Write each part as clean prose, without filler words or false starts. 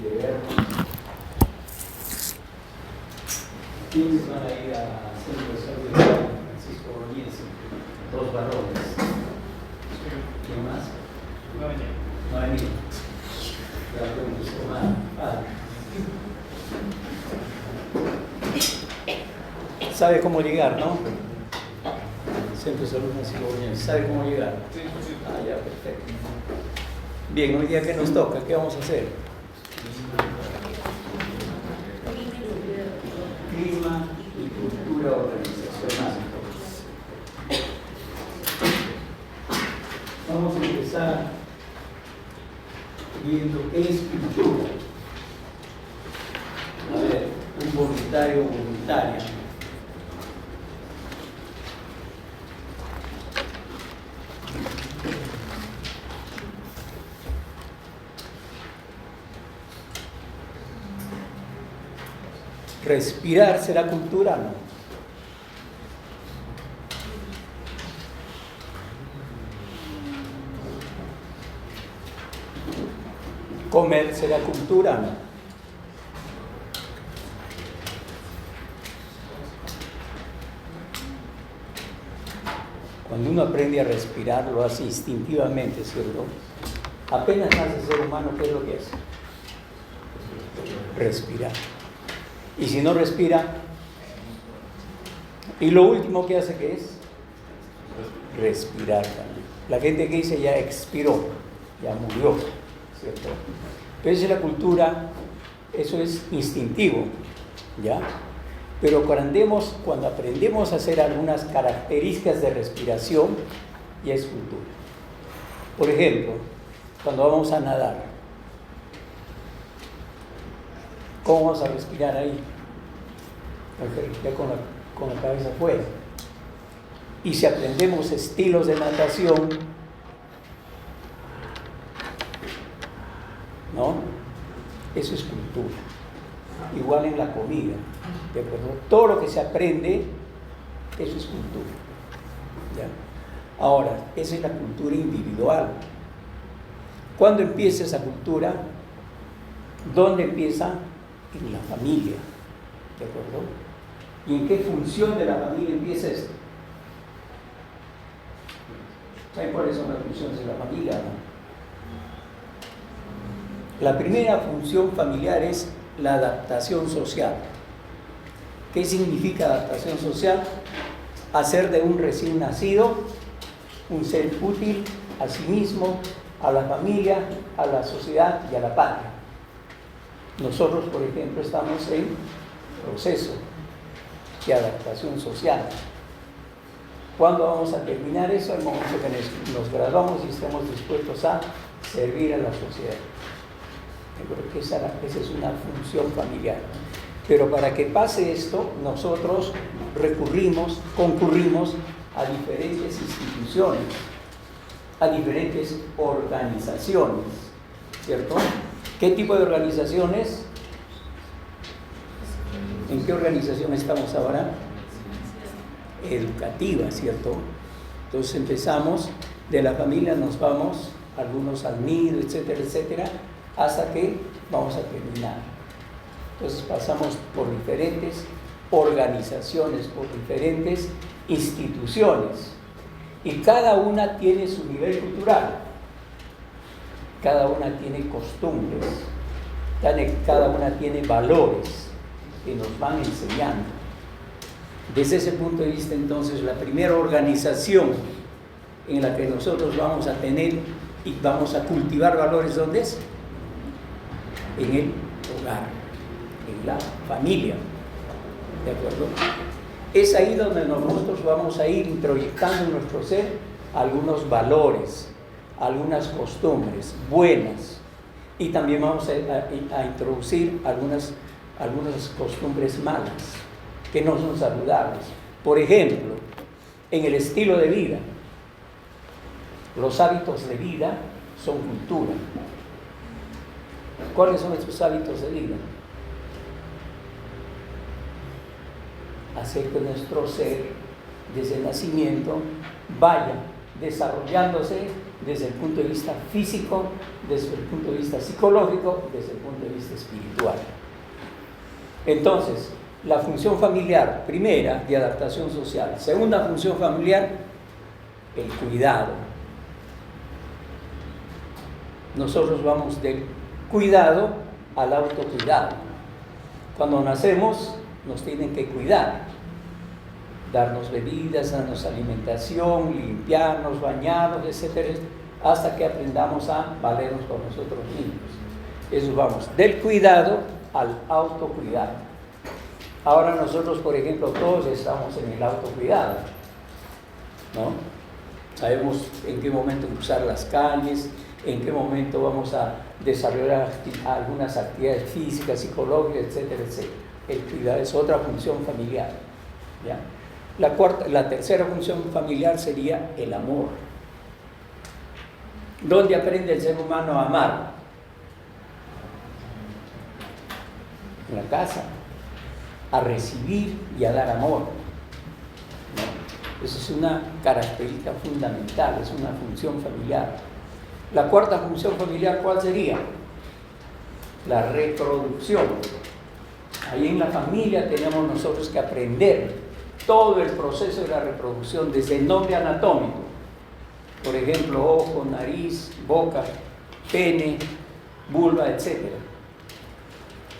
de ver quiénes van a ir a Centro de Salud de Francisco Bolognesi, 2 varones. ¿Quién más? No ha venido. No ha venido. La pregunta es tomada. ¿Sabe cómo llegar, no? Centro de Salud Francisco Bolognesi. ¿Sabe cómo llegar? Sí, sí. Ah, ya, perfecto. Bien, hoy día que nos toca, ¿qué vamos a hacer? Clima y cultura organizacional. Vamos a empezar viendo qué es cultura. A ver, un voluntario o voluntaria. ¿Respirar será cultura? No. ¿Comer será cultura? No. Cuando uno aprende a respirar, lo hace instintivamente, ¿cierto? Apenas nace ser humano, ¿qué es lo que hace? Respirar. Y si no respira, y lo último que hace, ¿qué es? Respirar también. La gente que dice ya expiró, ya murió, ¿cierto? Pero esa es la cultura, eso es instintivo, ¿ya? Pero cuando aprendemos a hacer algunas características de respiración, ya es cultura. Por ejemplo, cuando vamos a nadar, ¿cómo vamos a respirar ahí? Ya con la cabeza afuera. Y si aprendemos estilos de natación, ¿no? Eso es cultura. Igual en la comida, ¿de acuerdo? Todo lo que se aprende, eso es cultura. ¿Ya? Ahora, esa es la cultura individual. ¿Cuándo empieza esa cultura? ¿Dónde empieza? En la familia, ¿de acuerdo? ¿Y en qué función de la familia empieza esto? ¿Saben cuáles son las funciones de la familia, no? La primera función familiar es la adaptación social. ¿Qué significa adaptación social? Hacer de un recién nacido un ser útil a sí mismo, a la familia, a la sociedad y a la patria. Nosotros, por ejemplo, estamos en proceso de adaptación social. ¿Cuándo vamos a terminar eso? Al momento que nos graduamos y estemos dispuestos a servir a la sociedad. Yo creo que esa es una función familiar. Pero para que pase esto, nosotros concurrimos a diferentes instituciones, a diferentes organizaciones, ¿cierto? ¿Qué tipo de organizaciones? ¿En qué organización estamos ahora? Educativa, ¿cierto? Entonces empezamos, de la familia nos vamos, algunos al nido, etcétera, etcétera, hasta que vamos a terminar. Entonces pasamos por diferentes organizaciones, por diferentes instituciones, y cada una tiene su nivel cultural. Cada una tiene costumbres, cada una tiene valores que nos van enseñando. Desde ese punto de vista, entonces, la primera organización en la que nosotros vamos a tener y vamos a cultivar valores, ¿dónde es? En el hogar, en la familia, ¿de acuerdo? Es ahí donde nosotros vamos a ir introyectando en nuestro ser algunos valores, algunas costumbres buenas, y también vamos a introducir algunas costumbres malas que no son saludables. Por ejemplo, en el estilo de vida, los hábitos de vida son cultura. ¿Cuáles son estos hábitos de vida? Hacer que nuestro ser desde el nacimiento vaya desarrollándose desde el punto de vista físico, desde el punto de vista psicológico, desde el punto de vista espiritual. Entonces, la función familiar, primera, de adaptación social. Segunda función familiar, el cuidado. Nosotros vamos del cuidado al autocuidado. Cuando nacemos, nos tienen que cuidar, darnos bebidas, darnos alimentación, limpiarnos, bañarnos, etcétera, hasta que aprendamos a valernos por nosotros mismos. Eso vamos del cuidado al autocuidado. Ahora nosotros, por ejemplo, todos estamos en el autocuidado, ¿no? Sabemos en qué momento cruzar las calles, en qué momento vamos a desarrollar algunas actividades físicas, psicológicas, etcétera, etcétera. El cuidado es otra función familiar, ¿ya? La tercera función familiar sería el amor. ¿Dónde aprende el ser humano a amar? En la casa, a recibir y a dar amor, ¿no? Eso es una característica fundamental, es una función familiar. La cuarta función familiar, ¿cuál sería? La reproducción. Ahí en la familia tenemos nosotros que aprender todo el proceso de la reproducción, desde el nombre anatómico, por ejemplo, ojo, nariz, boca, pene, vulva, etc.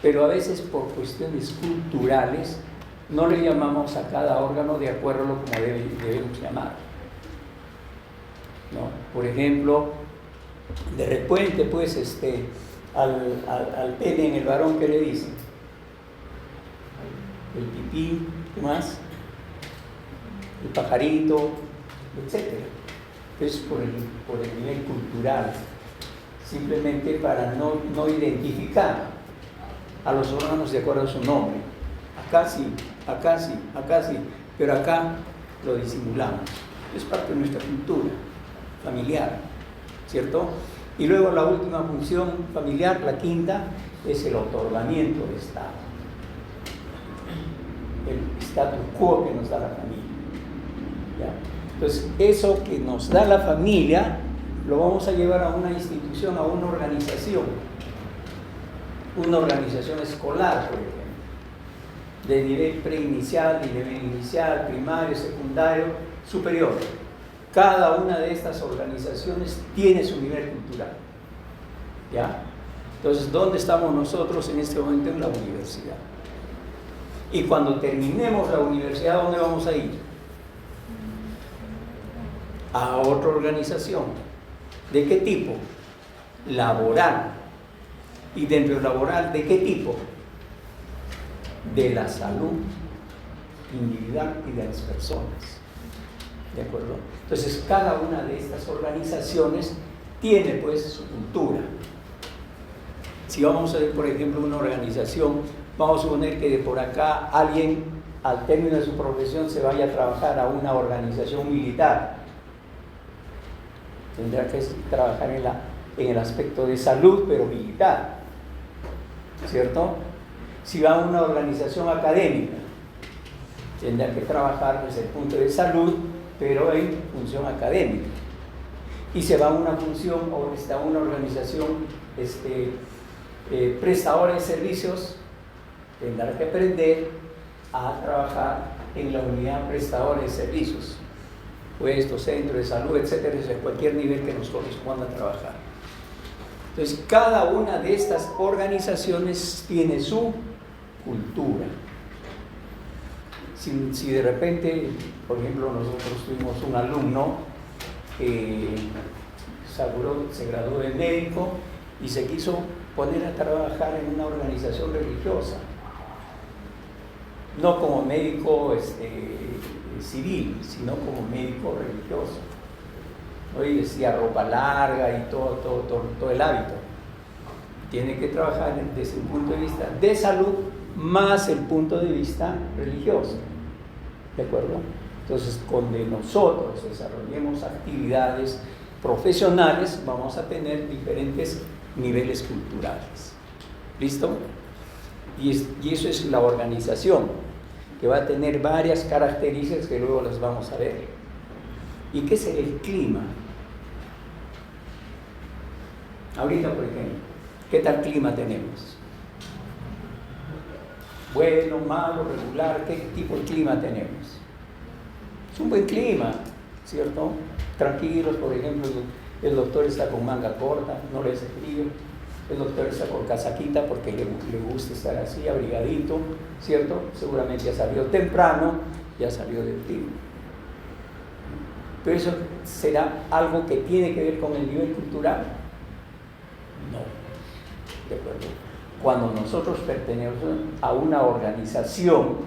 Pero a veces por cuestiones culturales no le llamamos a cada órgano de acuerdo a lo como debemos llamar, ¿no? Por ejemplo, de repente, pues, al pene en el varón, ¿qué le dicen? El pipí, ¿qué más? El pajarito, etc. Es por el nivel cultural, simplemente para no identificar a los órganos de acuerdo a su nombre. Acá sí, acá sí, acá sí, pero acá lo disimulamos. Es parte de nuestra cultura familiar, ¿cierto? Y luego la última función familiar, la quinta, es el otorgamiento de Estado. El status quo que nos da la familia, ¿ya? Entonces, eso que nos da la familia, lo vamos a llevar a una institución, a una organización escolar, por ejemplo, de nivel preinicial, de nivel inicial, primario, secundario, superior. Cada una de estas organizaciones tiene su nivel cultural, ¿ya? Entonces, ¿dónde estamos nosotros en este momento? En la universidad. Y cuando terminemos la universidad, ¿dónde vamos a ir? A otra organización. ¿De qué tipo? Laboral. Y dentro del laboral, ¿de qué tipo? De la salud individual y de las personas. ¿De acuerdo? Entonces, cada una de estas organizaciones tiene, pues, su cultura. Si vamos a ver, por ejemplo, una organización, vamos a suponer que de por acá alguien, al término de su profesión, se vaya a trabajar a una organización militar. Tendrá que trabajar en el aspecto de salud, pero militar, ¿cierto? Si va a una organización académica, tendrá que trabajar desde el punto de salud, pero en función académica. Y se va a una función o está a una organización prestadora de servicios, tendrá que aprender a trabajar en la unidad prestadora de servicios, puestos, centro de salud, etcétera, desde cualquier nivel que nos corresponda trabajar. Entonces, cada una de estas organizaciones tiene su cultura. Si de repente, por ejemplo, nosotros tuvimos un alumno que se graduó de médico y se quiso poner a trabajar en una organización religiosa, no como médico civil, sino como médico religioso, ¿no? Y decía ropa larga y todo el hábito. Tiene que trabajar desde un punto de vista de salud más el punto de vista religioso, ¿de acuerdo? Entonces, cuando nosotros desarrollemos actividades profesionales, vamos a tener diferentes niveles culturales. ¿Listo? Y eso es la organización, que va a tener varias características que luego las vamos a ver. ¿Y qué es el clima? Ahorita, por ejemplo, ¿qué tal clima tenemos? Bueno, malo, regular, ¿qué tipo de clima tenemos? Es un buen clima, ¿cierto? Tranquilos, por ejemplo, el doctor está con manga corta, no le hace frío. El doctor está con casaquita porque le gusta estar así, abrigadito, ¿cierto? Seguramente ya salió temprano, ya salió del clima. Pero eso será algo que tiene que ver con el nivel cultural. No, ¿de acuerdo? Cuando nosotros pertenecemos a una organización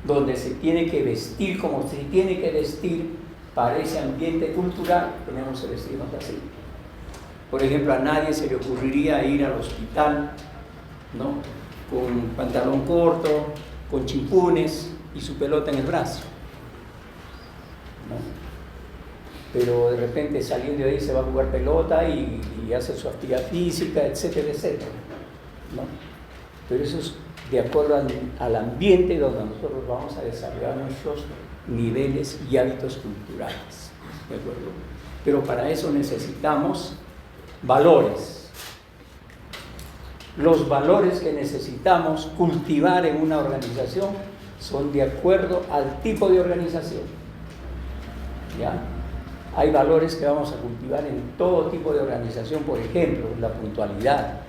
donde se tiene que vestir como se tiene que vestir para ese ambiente cultural, tenemos que vestirnos así. Por ejemplo, a nadie se le ocurriría ir al hospital, ¿no?, con pantalón corto, con chimpunes y su pelota en el brazo, ¿no? Pero de repente saliendo de ahí se va a jugar pelota y hace su actividad física, etcétera, etcétera, ¿no? Pero eso es de acuerdo al ambiente donde nosotros vamos a desarrollar nuestros niveles y hábitos culturales, ¿de acuerdo? Pero para eso necesitamos valores. Los valores que necesitamos cultivar en una organización son de acuerdo al tipo de organización, ¿ya? Hay valores que vamos a cultivar en todo tipo de organización, por ejemplo, la puntualidad,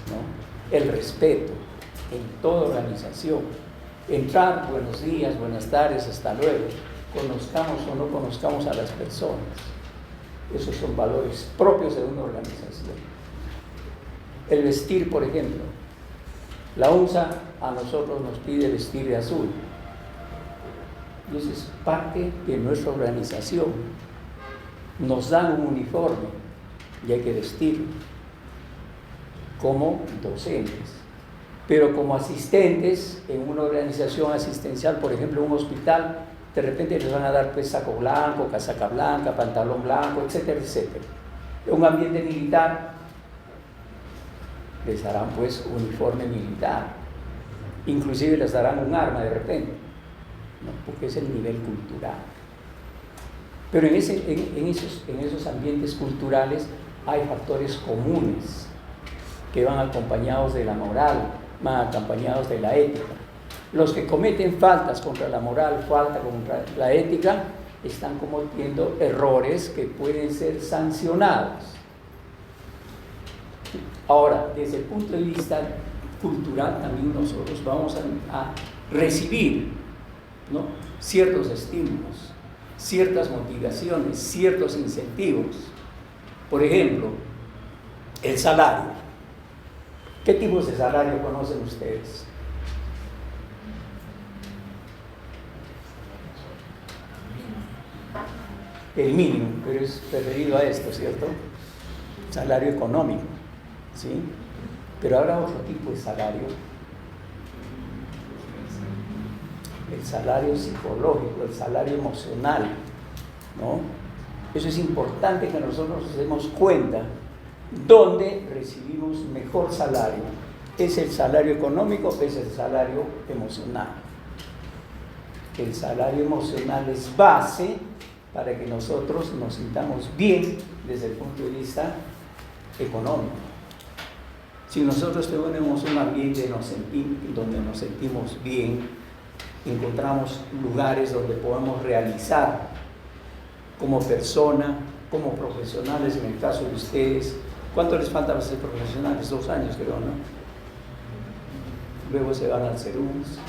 ¿no?, el respeto en toda organización. Entrar, buenos días, buenas tardes, hasta luego, conozcamos o no conozcamos a las personas. Esos son valores propios de una organización. El vestir, por ejemplo. La UNSA a nosotros nos pide vestir de azul. Y eso es parte de nuestra organización. Nos dan un uniforme y hay que vestirlo como docentes. Pero como asistentes en una organización asistencial, por ejemplo, un hospital, de repente les van a dar pues saco blanco, casaca blanca, pantalón blanco, etcétera, etcétera. En un ambiente militar les darán pues uniforme militar, inclusive les darán un arma de repente, ¿no?, porque es el nivel cultural. Pero en esos ambientes culturales hay factores comunes que van acompañados de la moral, van acompañados de la ética. Los que cometen faltas contra la moral, falta contra la ética, están cometiendo errores que pueden ser sancionados. Ahora, desde el punto de vista cultural, también nosotros vamos a recibir, ¿no?, ciertos estímulos, ciertas motivaciones, ciertos incentivos. Por ejemplo, el salario. ¿Qué tipos de salario conocen ustedes? El mínimo, pero es referido a esto, ¿cierto? Salario económico, ¿sí? Pero habrá otro tipo de salario. El salario psicológico, el salario emocional, ¿no? Eso es importante que nosotros nos demos cuenta. ¿Dónde recibimos mejor salario? ¿Es el salario económico o es el salario emocional? El salario emocional es base para que nosotros nos sintamos bien desde el punto de vista económico. Si nosotros tenemos un ambiente donde nos sentimos bien, encontramos lugares donde podemos realizar como persona, como profesionales, en el caso de ustedes. ¿Cuánto les falta para ser profesionales? 2 años, creo, ¿no? Luego se van al CERUMS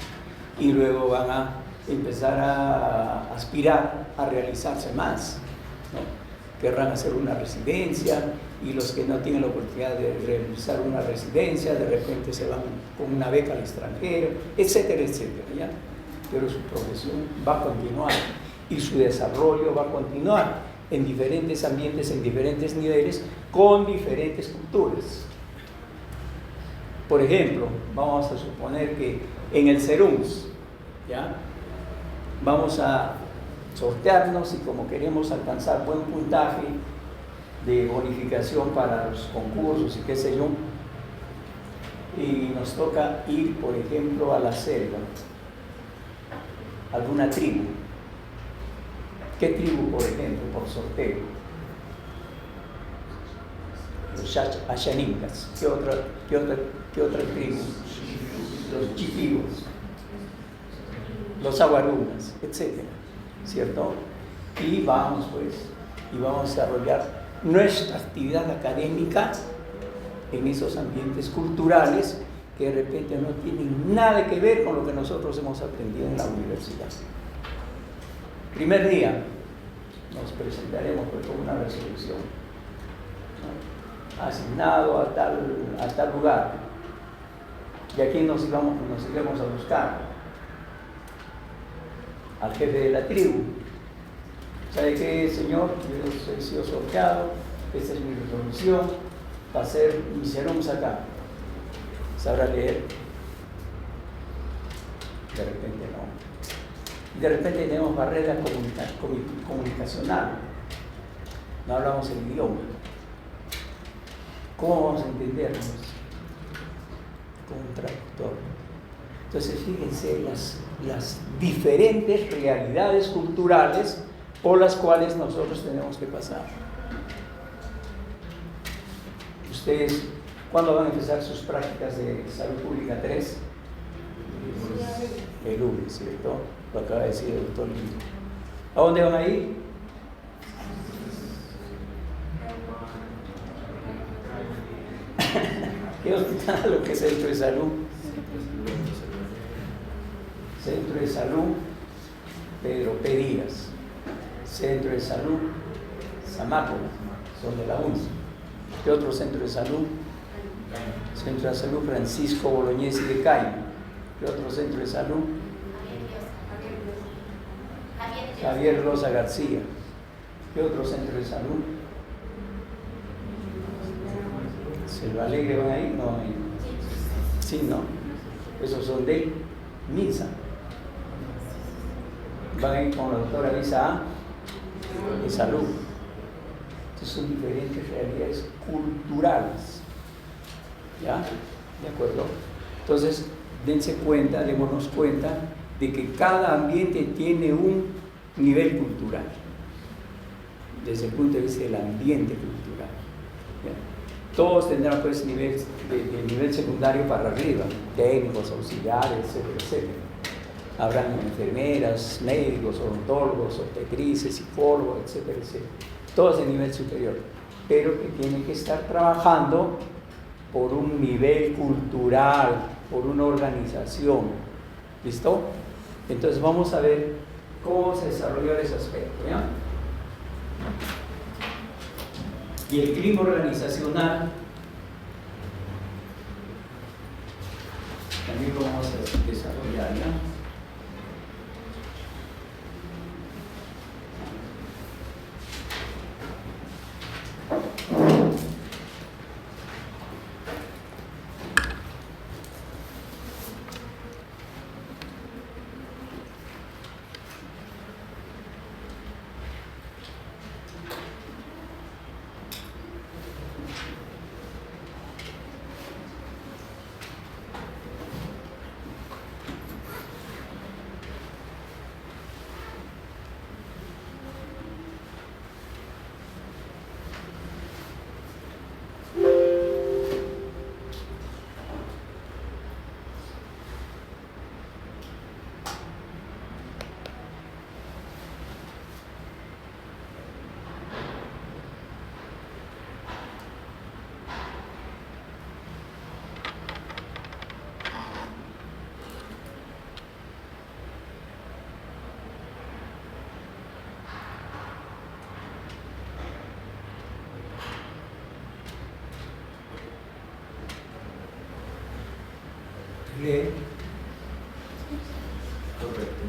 y luego van a empezar a aspirar a realizarse más, ¿no? Querrán hacer una residencia, y los que no tienen la oportunidad de realizar una residencia, de repente se van con una beca al extranjero, etcétera, etcétera, ¿ya? Pero su profesión va a continuar y su desarrollo va a continuar en diferentes ambientes, en diferentes niveles, con diferentes culturas. Por ejemplo, vamos a suponer que en el CERUMS, ¿ya?, vamos a sortearnos, y como queremos alcanzar buen puntaje de bonificación para los concursos y qué sé yo, y nos toca ir, por ejemplo, a la selva, alguna tribu. ¿Qué tribu, por ejemplo, por sorteo? los Ashaninkas. ¿Qué otra tribu? Los Chipivos, los Aguarunas, etc. ¿Cierto? Y vamos a desarrollar nuestra actividad académica en esos ambientes culturales que de repente no tienen nada que ver con lo que nosotros hemos aprendido en la universidad. Primer día, nos presentaremos con una resolución, ¿no? Asignado a tal lugar. Y aquí nos iremos a buscar al jefe de la tribu. ¿Sabe qué, señor? Yo he sido sorteado, esta es mi resolución, va a ser, iniciaremos acá. ¿Sabrá leer? De repente no. De repente tenemos barrera comunicacional. No hablamos el idioma. ¿Cómo vamos a entendernos? Con un traductor. Entonces, fíjense las diferentes realidades culturales por las cuales nosotros tenemos que pasar. Ustedes, ¿cuándo van a empezar sus prácticas de salud pública 3? El lunes, ¿cierto? Lo acaba de decir el doctor Lino. ¿A dónde van a ir? ¿Qué hospital o qué centro de salud? Centro de salud Pedro P. Díaz. Centro de salud Zamácola, son de la UNS. ¿Qué otro centro de salud? Centro de salud Francisco Bolognesi de Caima. ¿Qué otro centro de salud? Javier Rosa García. ¿Qué otro centro de salud? ¿Selva Alegre van ahí? No, sí, ¿no? Esos son de MINSA. Van a ir con la doctora Lisa A. de salud. Entonces son diferentes realidades culturales. ¿Ya? ¿De acuerdo? Entonces, démonos cuenta de que cada ambiente tiene un nivel cultural, desde el punto de vista del ambiente cultural. ¿Ya? Todos tendrán pues de nivel secundario para arriba, técnicos, auxiliares, etcétera, etcétera. Habrán enfermeras, médicos, odontólogos, obstetrices, psicólogos, etcétera, etcétera. Todos de nivel superior, pero que tienen que estar trabajando por un nivel cultural, por una organización. ¿Listo? Entonces vamos a ver cómo se desarrolló ese aspecto, ¿ya? Y el clima organizacional también lo vamos a desarrollar, ¿ya? Correcto.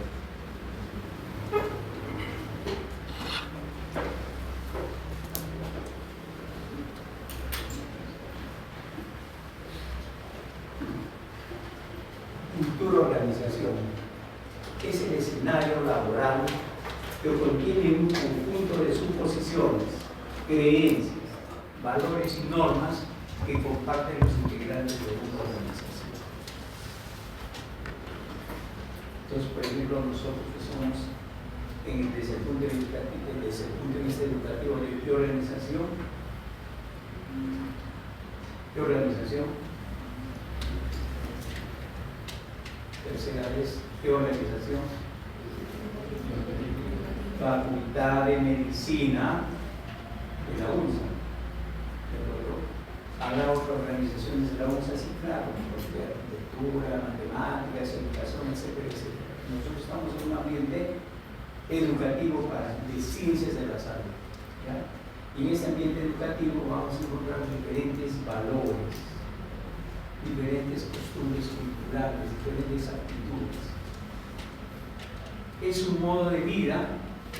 Cultura organización es el escenario laboral que contiene un conjunto de suposiciones, creencias, valores y normas que comparten los integrantes de una organización. Entonces, por ejemplo, nosotros que somos, desde el punto de vista educativo de organización, de organización. Tercera vez, ¿qué organización? Facultad de Medicina de la UNSA. Habrá otras organizaciones de la UNSA, sí, claro, de arquitectura, matemáticas, educación, etcétera, etcétera. Nosotros estamos en un ambiente educativo de ciencias de la salud, ¿ya? Y en ese ambiente educativo vamos a encontrar diferentes valores, diferentes costumbres culturales, diferentes actitudes. Es un modo de vida,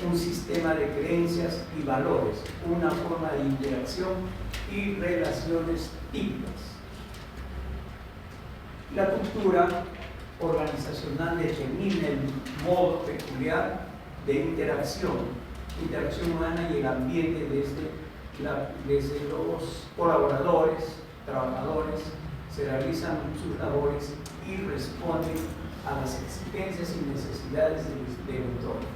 un sistema de creencias y valores, una forma de interacción y relaciones típicas. La cultura organizacional determina el modo peculiar de interacción humana y el ambiente desde los colaboradores, trabajadores, se realizan sus labores y responden a las exigencias y necesidades del entorno.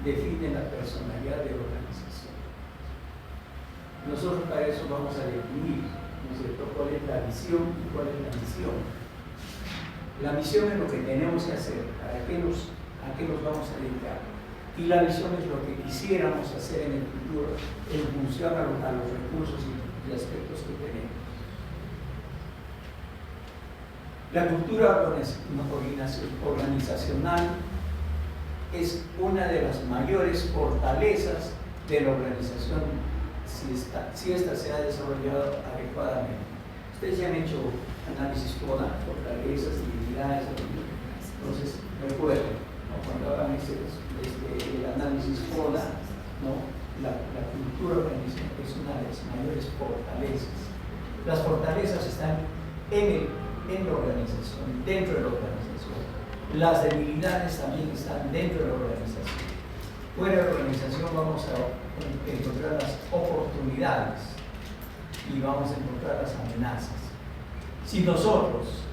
Define la personalidad de la organización. Nosotros para eso vamos a definir, ¿no es cierto?, cuál es la visión y cuál es la misión. La misión es lo que tenemos que hacer, a qué nos vamos a dedicar. Y la visión es lo que quisiéramos hacer en el futuro en función a los recursos y aspectos que tenemos. La cultura organizacional es una de las mayores fortalezas de la organización si esta se ha desarrollado adecuadamente. Ustedes ya han hecho análisis FODA, fortalezas, debilidades, entonces recuerden, ¿no?, cuando hagan el análisis FODA, ¿no?, la cultura organizacional es una de las mayores fortalezas. Las fortalezas están en la organización, dentro de la organización. Las debilidades también están dentro de la organización. Fuera de la organización vamos a encontrar las oportunidades y vamos a encontrar las amenazas. Si nosotros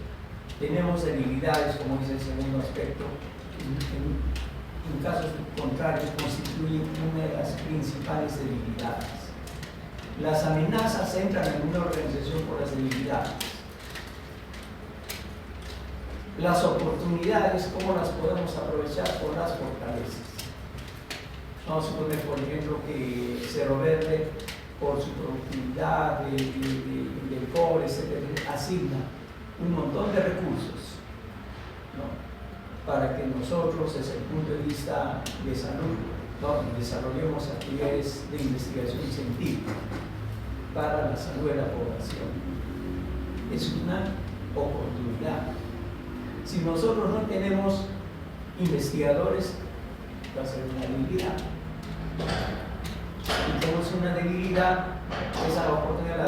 tenemos debilidades, como dice el segundo aspecto, en casos contrarios constituyen una de las principales debilidades. Las amenazas entran en una organización por las debilidades. Las oportunidades, ¿cómo las podemos aprovechar? Por las fortalezas. Vamos a suponer, por ejemplo, que Cerro Verde, por su productividad del cobre, etc., asigna un montón de recursos, ¿no?, para que nosotros, desde el punto de vista de salud, ¿no?, desarrollemos actividades de investigación científica para la salud de la población. Es una oportunidad. Si nosotros no tenemos investigadores, va a ser una debilidad. Si tenemos una debilidad, esa oportunidad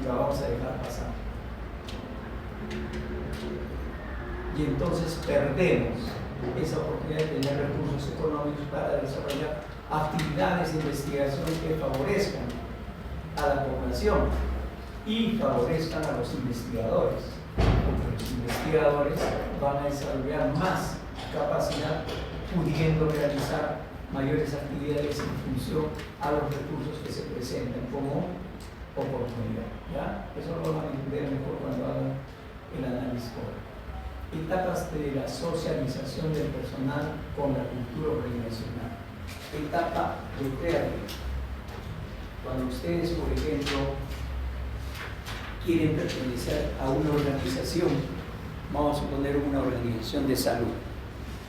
la vamos a dejar pasar. Y entonces perdemos esa oportunidad de tener recursos económicos para desarrollar actividades de investigación que favorezcan a la población y favorezcan a los investigadores. Porque los investigadores van a desarrollar más capacidad, pudiendo realizar mayores actividades en función a los recursos que se presentan como oportunidad, ¿ya? Eso lo van a entender mejor cuando hagan el análisis. Etapas de la socialización del personal con la cultura organizacional. Etapa de preaviso. Cuando ustedes, por ejemplo, quieren pertenecer a una organización, vamos a suponer una organización de salud.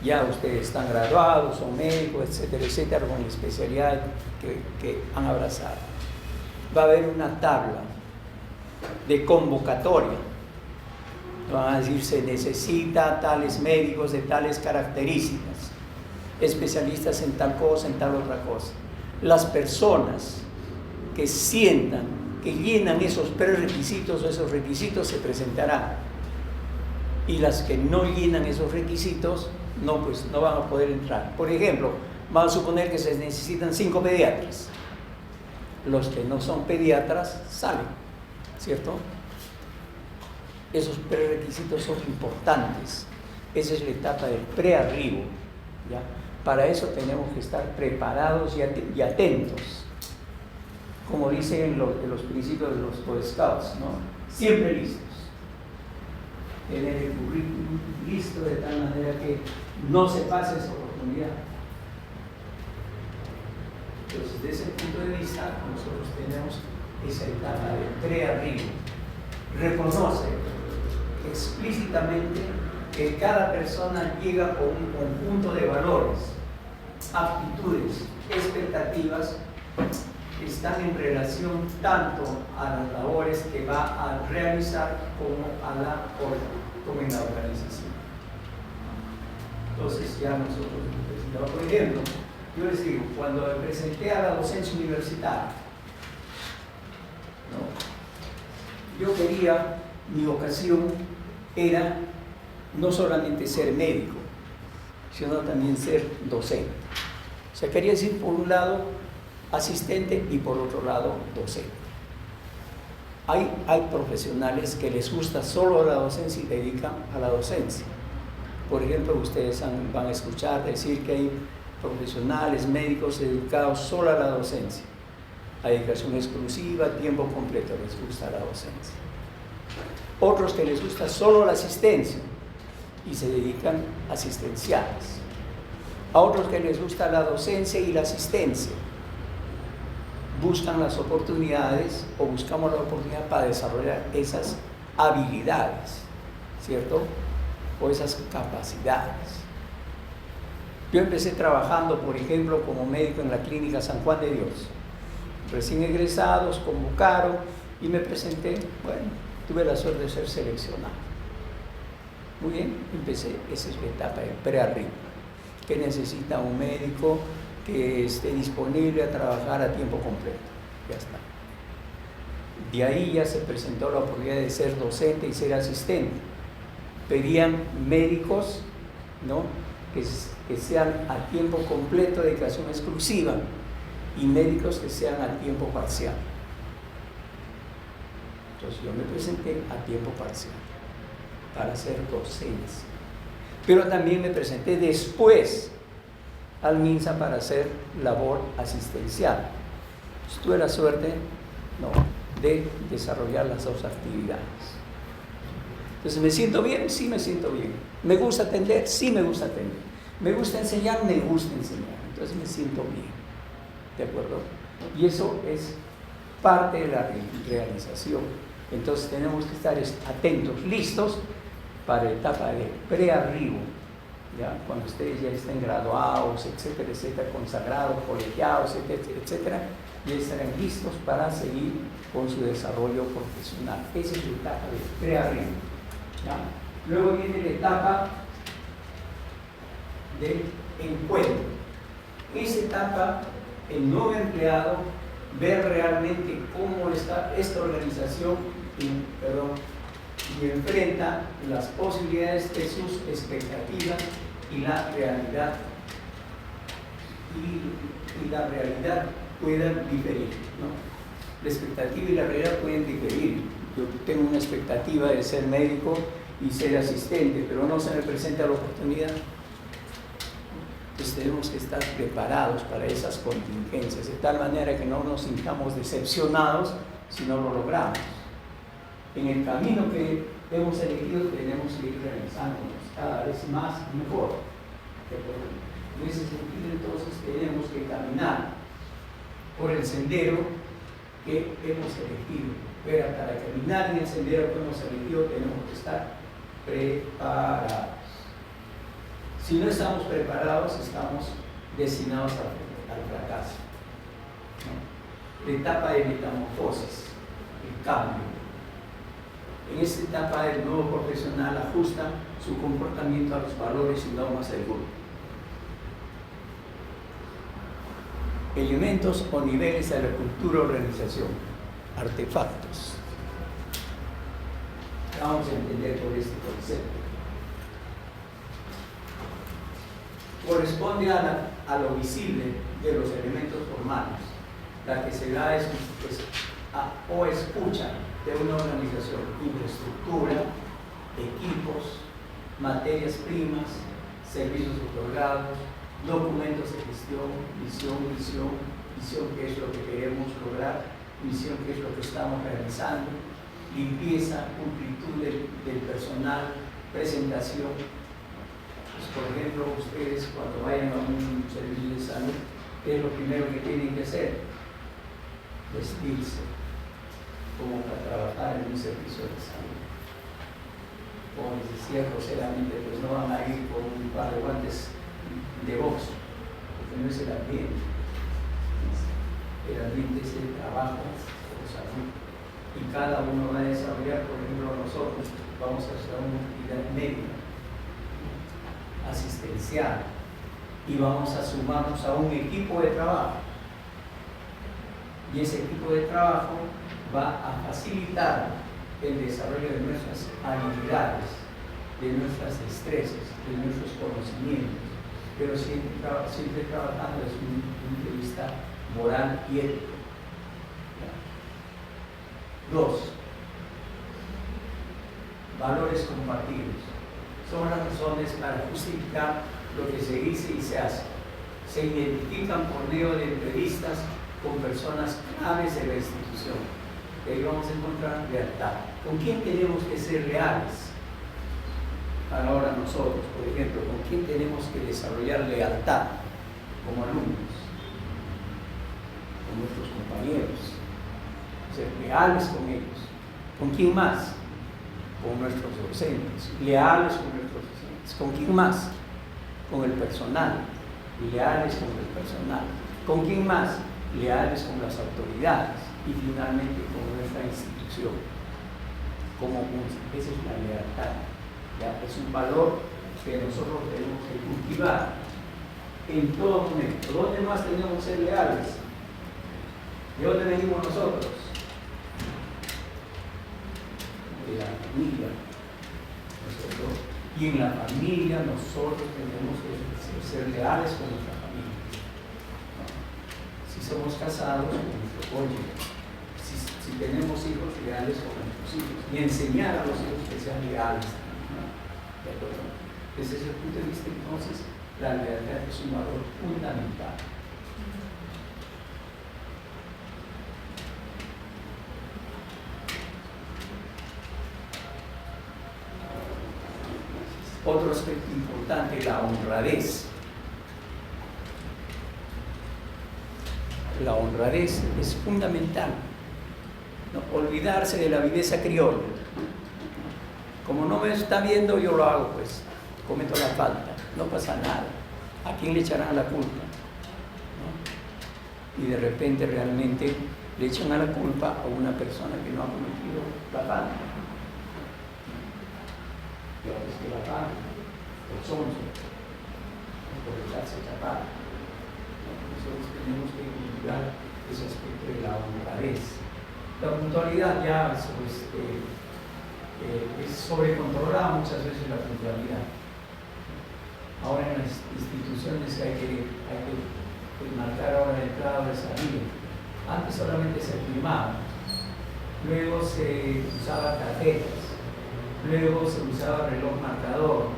Ya ustedes están graduados, son médicos, etcétera, etcétera, con la especialidad que han abrazado. Va a haber una tabla de convocatoria. Van a decir, se necesita tales médicos de tales características, especialistas en tal cosa, en tal otra cosa. Las personas que sientan, que llenan esos prerequisitos o esos requisitos se presentarán. Y las que no llenan esos requisitos, pues no van a poder entrar. Por ejemplo, vamos a suponer que se necesitan 5 pediatras. Los que no son pediatras salen, ¿cierto? Esos prerequisitos son importantes. Esa es la etapa del prearribo, ¿ya? Para eso tenemos que estar preparados y atentos. Como dicen los principios de los Boy Scouts, ¿no? siempre listos. Tener el currículum listo de tal manera que no se pase esa oportunidad. Entonces, desde ese punto de vista, nosotros tenemos esa etapa de pre-arribo. Reconoce explícitamente que cada persona llega con un conjunto de valores, aptitudes, expectativas que están en relación tanto a las labores que va a realizar como en la organización. Entonces ya nosotros, por ejemplo, yo les digo, cuando me presenté a la docencia universitaria, yo quería, mi vocación era no solamente ser médico, sino también ser docente. O sea, quería decir, por un lado, asistente y por otro lado, docente. Hay profesionales que les gusta solo la docencia y dedican a la docencia. Por ejemplo, ustedes van a escuchar decir que hay profesionales, médicos dedicados solo a la docencia, a dedicación exclusiva, tiempo completo, les gusta la docencia. Otros que les gusta solo la asistencia y se dedican asistenciales. A otros que les gusta la docencia y la asistencia, buscan las oportunidades o buscamos la oportunidad para desarrollar esas habilidades, ¿cierto? O esas capacidades. Yo empecé trabajando, por ejemplo, como médico en la clínica San Juan de Dios. Recién egresados, convocaron y me presenté. Bueno, tuve la suerte de ser seleccionado. Muy bien, empecé, esa es la etapa de pre-arribo, que necesita un médico que esté disponible a trabajar a tiempo completo. Ya está. De ahí ya se presentó la oportunidad de ser docente y ser asistente. Pedían médicos, ¿no?, que sean a tiempo completo, dedicación exclusiva, y médicos que sean a tiempo parcial. Entonces yo me presenté a tiempo parcial para hacer docencia, pero también me presenté después al MINSA para hacer labor asistencial. Entonces, tuve la suerte, ¿no?, de desarrollar las dos actividades. Entonces, ¿me siento bien? Sí, me siento bien. ¿Me gusta atender? Sí, me gusta atender. ¿Me gusta enseñar? Me gusta enseñar. Entonces me siento bien. ¿De acuerdo? Y eso es parte de la realización. Entonces tenemos que estar atentos, listos para la etapa de pre-arribo, ¿ya? Cuando ustedes ya estén graduados, etcétera, etcétera, consagrados, colegiados, etcétera, etcétera, ya estarán listos para seguir con su desarrollo profesional. Esa es la etapa de pre-arribo, ¿ya? Luego viene la etapa de encuentro. Esa etapa, el nuevo empleado ve realmente cómo está esta organización y enfrenta las posibilidades de sus expectativas y la realidad. Y la realidad pueden diferir, ¿no? La expectativa y la realidad pueden diferir. Yo tengo una expectativa de ser médico y ser asistente, pero no se me presenta la oportunidad. Entonces tenemos que estar preparados para esas contingencias, de tal manera que no nos sintamos decepcionados si no lo logramos. En el camino que hemos elegido tenemos que ir realizándonos cada vez más y mejor. En ese sentido, entonces, tenemos que caminar por el sendero que hemos elegido. Pero para caminar en el sendero que hemos elegido tenemos que estar preparados. Si no estamos preparados, estamos destinados al fracaso, ¿no? La etapa de metamorfosis, el cambio. En esta etapa el nuevo profesional ajusta su comportamiento a los valores y normas del grupo. Elementos o niveles de la cultura o organización, artefactos. Vamos a entender por este concepto. Corresponde a lo visible de los elementos formales, la que se da o escucha de una organización: infraestructura, equipos, materias primas, servicios otorgados, documentos de gestión, visión que es lo que queremos lograr, misión que es lo que estamos realizando, limpieza, pulcritud del personal, presentación. Pues, por ejemplo, ustedes cuando vayan a un servicio de salud, ¿qué es lo primero que tienen que hacer? Vestirse como para trabajar en un servicio de salud. Como les decía groseramente, pues no van a ir con un par de guantes de box, porque no es el ambiente. El ambiente es el trabajo por salud. Y cada uno va a desarrollar, por ejemplo, nosotros vamos a hacer una actividad médica, asistencial, y vamos a sumarnos a un equipo de trabajo. Y ese equipo de trabajo va a facilitar el desarrollo de nuestras habilidades, de nuestras destrezas, de nuestros conocimientos, pero siempre trabajando desde un punto de vista moral y ético. 2. Valores compartidos. Son las razones para justificar lo que se dice y se hace. Se identifican por medio de entrevistas con personas claves de la institución. Y ahí vamos a encontrar lealtad. ¿Con quién tenemos que ser leales? Ahora nosotros, por ejemplo, ¿con quién tenemos que desarrollar lealtad como alumnos? Con nuestros compañeros. Ser leales con ellos. ¿Con quién más? Con nuestros docentes. Leales con nuestros docentes. ¿Con quién más? Con el personal. Leales con el personal. ¿Con quién más? Leales con las autoridades. Y finalmente con nuestra institución. Esa es la lealtad. ¿Ya? Es un valor que nosotros tenemos que cultivar en todo momento. ¿Dónde más tenemos que ser leales? ¿De dónde venimos nosotros? De la familia. Nosotros. Y en la familia nosotros tenemos que ser leales con nuestra familia. ¿No? Si somos casados, con nuestro cónyuge. Si tenemos hijos, leales con nuestros hijos. Y enseñar a los hijos que sean leales. ¿No? ¿De acuerdo? Desde ese punto de vista, entonces, la lealtad es un valor fundamental. Otro aspecto importante, la honradez. La honradez es fundamental. No olvidarse de la viveza criolla. Como no me está viendo, yo lo hago, pues cometo la falta. No pasa nada. ¿A quién le echarán la culpa? ¿No? Y de repente realmente le echan a la culpa a una persona que no ha cometido la falta. Y ahora es que la paga, por sonso, por dejarse tapar. Nosotros tenemos que cultivar ese aspecto de la honradez. La puntualidad ya es sobrecontrolada muchas veces la puntualidad. Ahora en las instituciones hay que marcar ahora de entrada o de salida. Antes solamente se firmaba, luego se usaba tarjetas. Luego se usaba reloj marcador,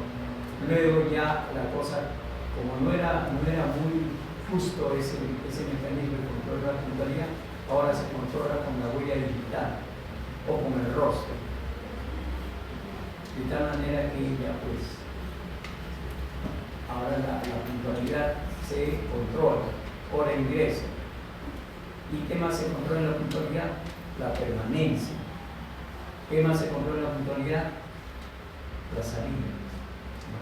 luego ya la cosa, como no era muy justo ese mecanismo de control de la puntualidad, ahora se controla con la huella digital o con el rostro. De tal manera que ya pues, ahora la puntualidad se controla, hora de ingreso. ¿Y qué más se controla en la puntualidad? La permanencia. ¿Qué más se controla en la puntualidad? La salida. ¿No?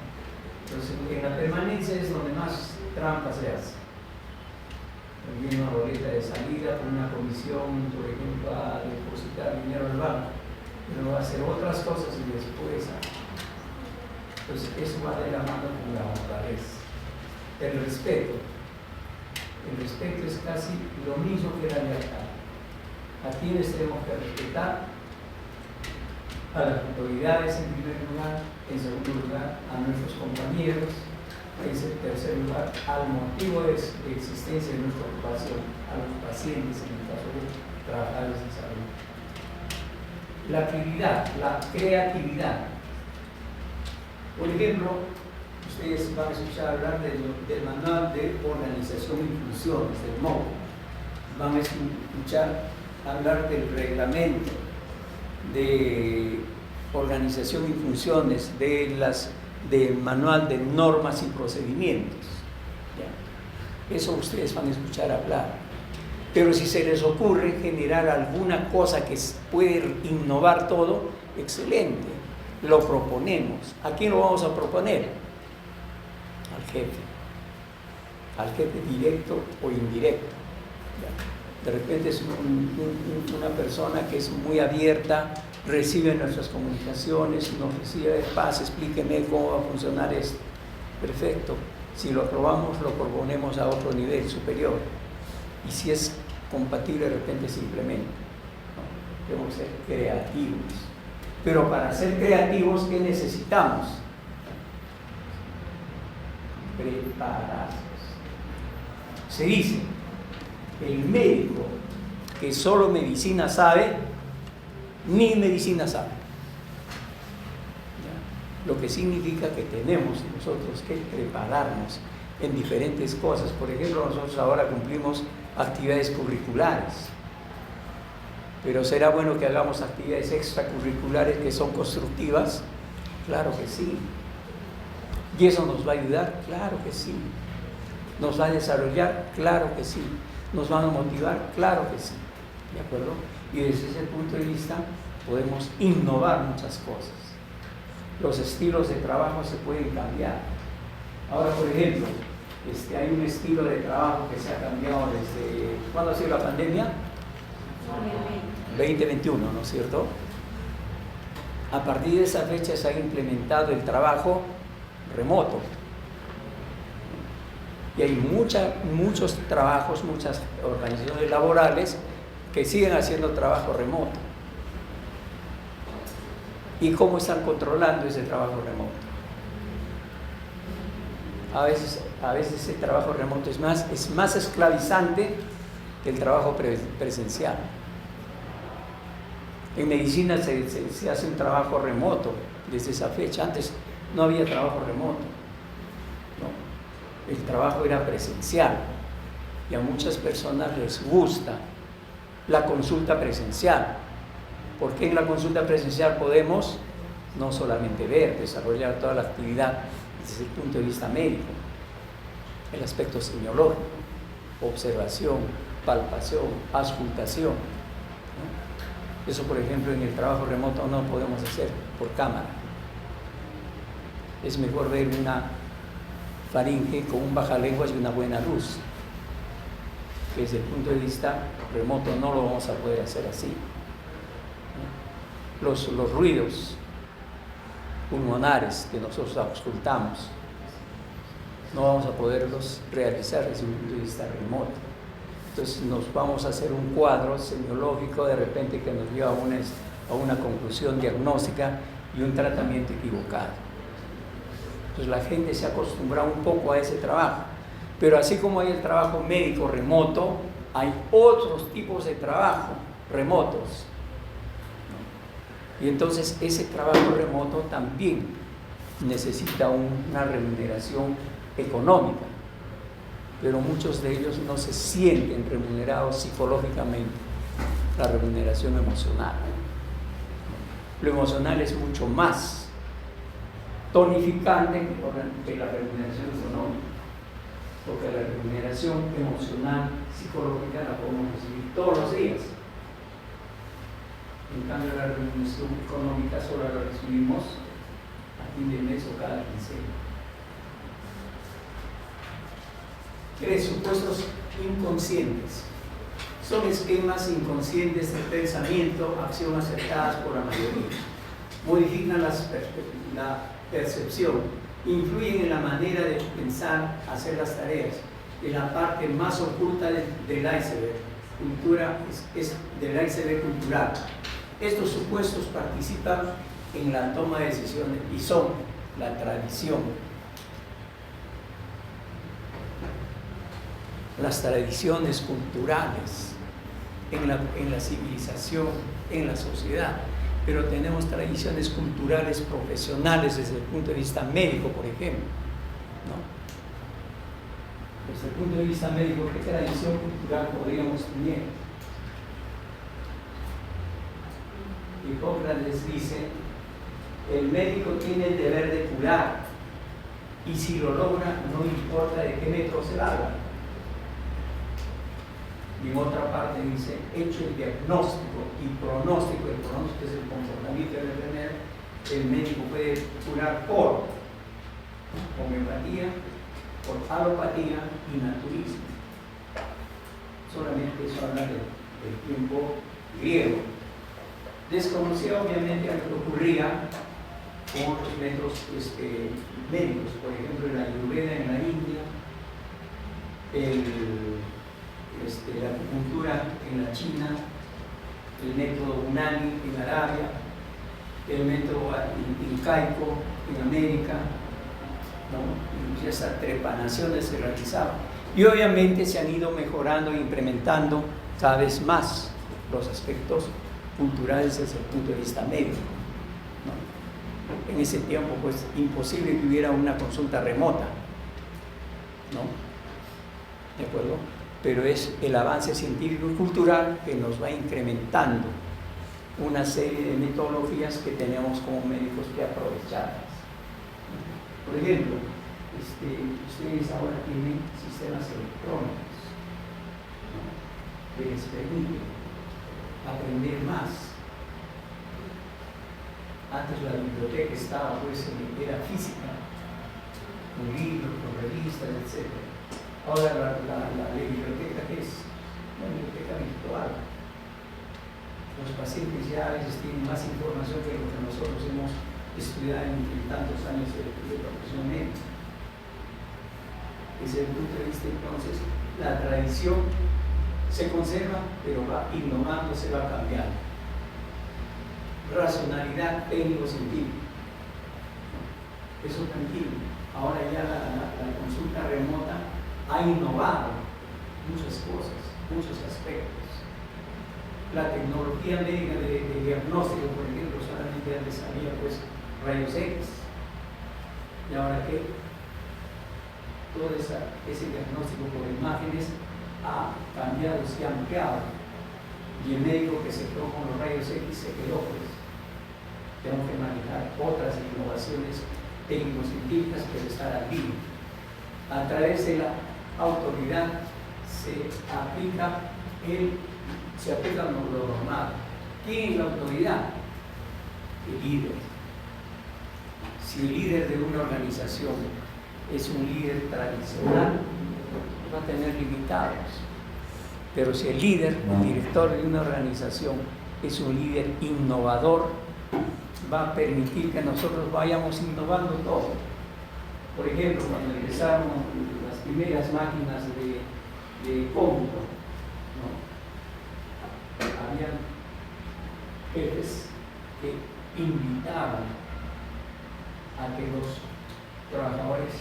Entonces, en la permanencia es donde más trampa se hace. Viene una boleta de salida con una comisión, por ejemplo, a depositar dinero al banco, pero va a hacer otras cosas y después. Entonces, eso va de la mano con la honradez. El respeto. El respeto es casi lo mismo que la lealtad. ¿A quiénes tenemos que respetar? A las autoridades en primer lugar, en segundo lugar a nuestros compañeros, en tercer lugar al motivo de existencia de nuestra ocupación, a los pacientes en el caso de trabajadores de salud. La actividad, la creatividad. Por ejemplo, ustedes van a escuchar hablar del manual de organización y funciones, del MOU. Van a escuchar hablar del reglamento de organización y funciones, del manual de normas y procedimientos. ¿Ya? Eso ustedes van a escuchar hablar. Pero si se les ocurre generar alguna cosa que puede innovar todo, excelente, lo proponemos. ¿A quién lo vamos a proponer? Al jefe directo o indirecto. ¿Ya? De repente es una persona que es muy abierta, recibe nuestras comunicaciones, nos recibe paz, explíqueme cómo va a funcionar esto. Perfecto. Si lo aprobamos, lo proponemos a otro nivel superior. Y si es compatible, de repente simplemente, ¿no? Debemos ser creativos. Pero para ser creativos, ¿qué necesitamos? Prepararnos. Se dice, el médico que solo medicina sabe, ni medicina sabe. ¿Ya? Lo que significa que tenemos nosotros que prepararnos en diferentes cosas. Por ejemplo, nosotros ahora cumplimos actividades curriculares, pero ¿será bueno que hagamos actividades extracurriculares que son constructivas? Claro que sí. ¿Y eso nos va a ayudar? Claro que sí. ¿Nos va a desarrollar? Claro que sí. ¿Nos van a motivar? Claro que sí. ¿De acuerdo? Y desde ese punto de vista podemos innovar muchas cosas. Los estilos de trabajo se pueden cambiar. Ahora, por ejemplo, hay un estilo de trabajo que se ha cambiado desde... ¿Cuándo ha sido la pandemia? 2021, ¿no es cierto? A partir de esa fecha se ha implementado el trabajo remoto. Y hay muchos trabajos, muchas organizaciones laborales que siguen haciendo trabajo remoto. ¿Y cómo están controlando ese trabajo remoto? A veces ese trabajo remoto es más esclavizante que el trabajo presencial. En medicina se hace un trabajo remoto desde esa fecha. Antes no había trabajo remoto, ¿no? El trabajo era presencial y a muchas personas les gusta la consulta presencial, porque en la consulta presencial podemos no solamente ver, desarrollar toda la actividad desde el punto de vista médico, el aspecto semiológico, observación, palpación, auscultación, ¿no? Eso, por ejemplo, en el trabajo remoto no podemos hacer por cámara. Es mejor ver una faringe con un bajalenguas y una buena luz. Desde el punto de vista remoto no lo vamos a poder hacer así, ¿no? Los ruidos pulmonares que nosotros auscultamos no vamos a poderlos realizar desde un punto de vista remoto. Entonces nos vamos a hacer un cuadro semiológico de repente que nos lleva a una conclusión diagnóstica y un tratamiento equivocado. Entonces la gente se ha acostumbrado un poco a ese trabajo, pero así como hay el trabajo médico remoto, hay otros tipos de trabajo remotos, ¿no? Y entonces ese trabajo remoto también necesita una remuneración económica, pero muchos de ellos no se sienten remunerados psicológicamente. La remuneración emocional, lo emocional es mucho más tonificante que la remuneración económica, porque la remuneración emocional, psicológica la podemos recibir todos los días. En cambio, la remuneración económica solo la recibimos a fin de mes o cada quincena. Presupuestos inconscientes son esquemas inconscientes de pensamiento, acción aceptadas por la mayoría. Modifican la percepción, influyen en la manera de pensar, hacer las tareas, en la parte más oculta del iceberg. Cultura es del iceberg cultural. Estos supuestos participan en la toma de decisiones y son la tradición, las tradiciones culturales en la civilización, en la sociedad. Pero tenemos tradiciones culturales profesionales desde el punto de vista médico, por ejemplo, ¿no? Desde el punto de vista médico, ¿qué tradición cultural podríamos tener? Hipócrates dice, el médico tiene el deber de curar, y si lo logra, no importa de qué método se lo haga. Y en otra parte dice, hecho el diagnóstico y pronóstico, el pronóstico es el comportamiento de la enfermedad, el médico puede curar por homeopatía, por alopatía y naturismo. Solamente eso habla del tiempo griego. Desconocía obviamente lo que ocurría con otros métodos médicos, por ejemplo la ayurveda en la India, la acupuntura en la China, el método Unani en Arabia, el método incaico en América, ¿no? Y esas trepanaciones se realizaban. Y obviamente se han ido mejorando e implementando cada vez más los aspectos culturales desde el punto de vista médico, ¿no? En ese tiempo, pues, imposible que hubiera una consulta remota, ¿no? ¿De acuerdo? Pero es el avance científico y cultural que nos va incrementando una serie de metodologías que tenemos como médicos que aprovechar. Por ejemplo, ustedes ahora tienen sistemas electrónicos, ¿no? Que les permiten aprender más. Antes la biblioteca estaba, pues, era física, un libro, con revistas, etc. Ahora la biblioteca es una biblioteca virtual. Los pacientes ya a veces tienen más información que lo que nosotros hemos estudiado en tantos años de profesión médica. Desde el punto de vista, entonces, la tradición se conserva, pero va innovando, se va cambiando. Racionalidad técnico-científica. Eso tranquilo. Ahora ya la consulta remota ha innovado muchas cosas, muchos aspectos. La tecnología médica de diagnóstico, por ejemplo, solamente antes había, pues, rayos X. ¿Y ahora qué? Todo ese diagnóstico por imágenes ha cambiado, se ha ampliado. Y el médico que se quedó con los rayos X se quedó, pues. Tenemos que manejar otras innovaciones técnico-científicas, pero estar al día. A través de la autoridad se aplica lo normal. ¿Quién es la autoridad? El líder. Si el líder de una organización es un líder tradicional, va a tener limitados. Pero si el líder, el director de una organización, es un líder innovador, va a permitir que nosotros vayamos innovando todo. Por ejemplo, cuando empezaron las primeras máquinas de cómputo, ¿no? Había jefes que invitaban a que los trabajadores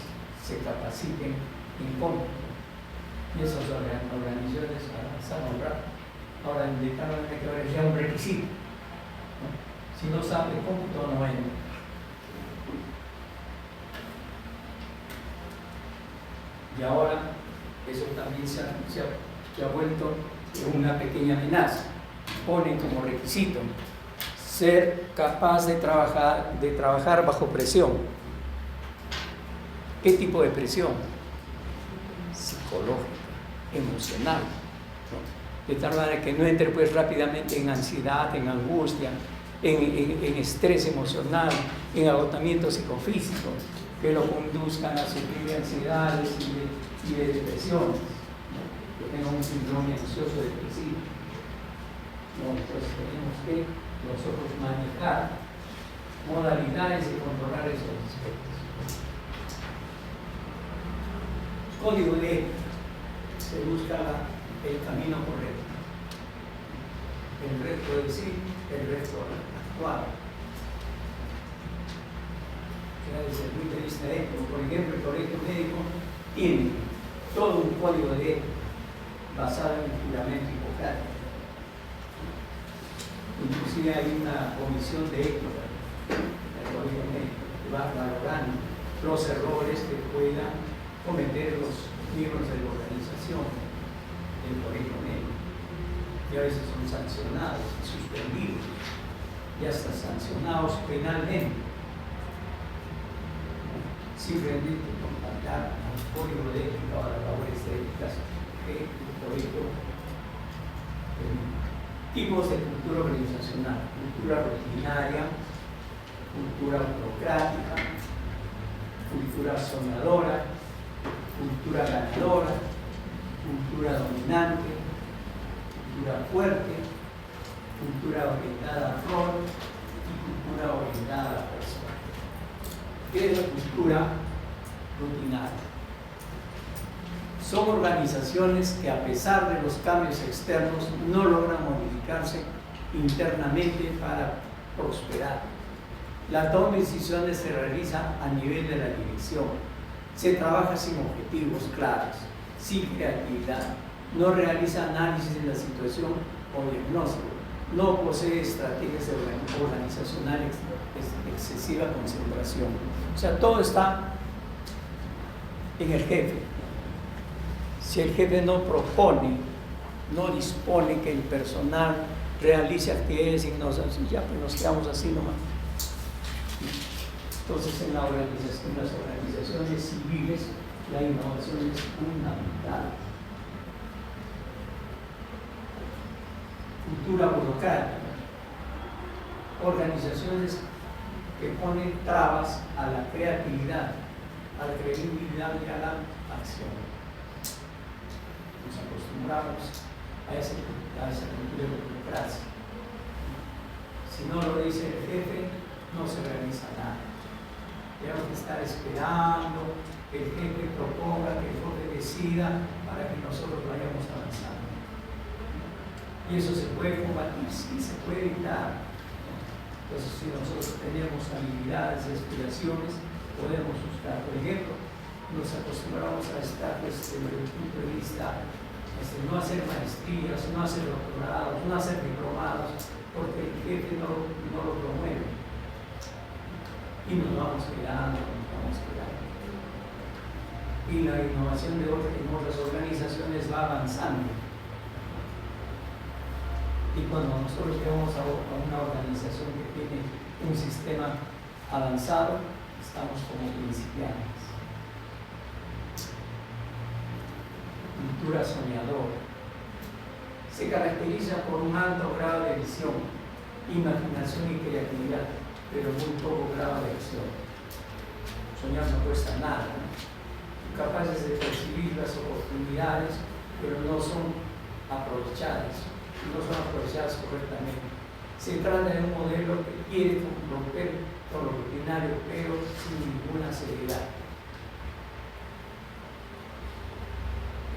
se capaciten en cómputo. Y esas organizaciones avanzaron rápido. Ahora invitaron a que sea un requisito, ¿no? Si no sabe cómputo, no hay. Y ahora eso también se ha vuelto una pequeña amenaza. Ponen como requisito ser capaz de trabajar bajo presión. ¿Qué tipo de presión? Psicológica, emocional, ¿no? De tal manera que no entre, pues, rápidamente en ansiedad, en angustia, en estrés emocional, en agotamiento psicofísico, que lo conduzcan a sufrir ansiedades y de depresiones, ¿no? Que tengan un síndrome ansioso depresivo, ¿no? Entonces tenemos que nosotros manejar modalidades de controlar esos aspectos. Código de ética. Se busca el camino correcto. El resto de sí, el resto actual. Desde el punto de vista ético, por ejemplo, el colegio médico tiene todo un código de ética basado en el juramento hipocrático. Inclusive hay una comisión de ética del colegio médico que va valorando los errores que puedan cometer los miembros de la organización del colegio médico, y a veces son sancionados, suspendidos. y hasta sancionados penalmente, simplemente por faltar al código de ética o a las labores éticas que proyecto. Tipos de cultura organizacional: cultura rutinaria, cultura burocrática, cultura soñadora, cultura ganadora, cultura dominante, cultura fuerte, cultura orientada al rol y cultura orientada a la persona. ¿Qué es la cultura rutinaria? Son organizaciones que, a pesar de los cambios externos, no logran modificarse internamente para prosperar. La toma de decisiones se realiza a nivel de la dirección. Se trabaja sin objetivos claros, sin creatividad. No realiza análisis de la situación o diagnóstico. No posee estrategias organizacionales de excesiva concentración. O sea, todo está en el jefe. Si el jefe no propone, no dispone que el personal realice actividades ignosas, ya pues nos quedamos así nomás. Entonces, en las organizaciones civiles, la innovación es fundamental. Cultura burocrática: organizaciones que ponen trabas a la creatividad, a la credibilidad y a la acción. Nos acostumbramos a esa cultura de burocracia. Si no lo dice el jefe, no se realiza nada. Tenemos que estar esperando que el jefe proponga, que el jefe decida, para que nosotros vayamos avanzando. Y eso se puede combatir, sí, se puede evitar. Entonces, si nosotros tenemos habilidades y aspiraciones, podemos buscar. Por ejemplo, nos acostumbramos a estar desde el punto de vista no hacer maestrías, no hacer doctorados, no hacer diplomados, porque el jefe no lo promueve. Y nos vamos quedando. Y la innovación en otras organizaciones va avanzando. Y cuando nosotros llegamos a una organización que tiene un sistema avanzado, estamos como principiantes. Cultura soñadora: se caracteriza por un alto grado de visión, imaginación y creatividad, pero muy poco grado de acción. Soñar no cuesta nada, ¿no? Capaces de percibir las oportunidades, pero no son aprovechadas correctamente. Se trata de un modelo que quiere romper con lo rutinario, pero sin ninguna seriedad.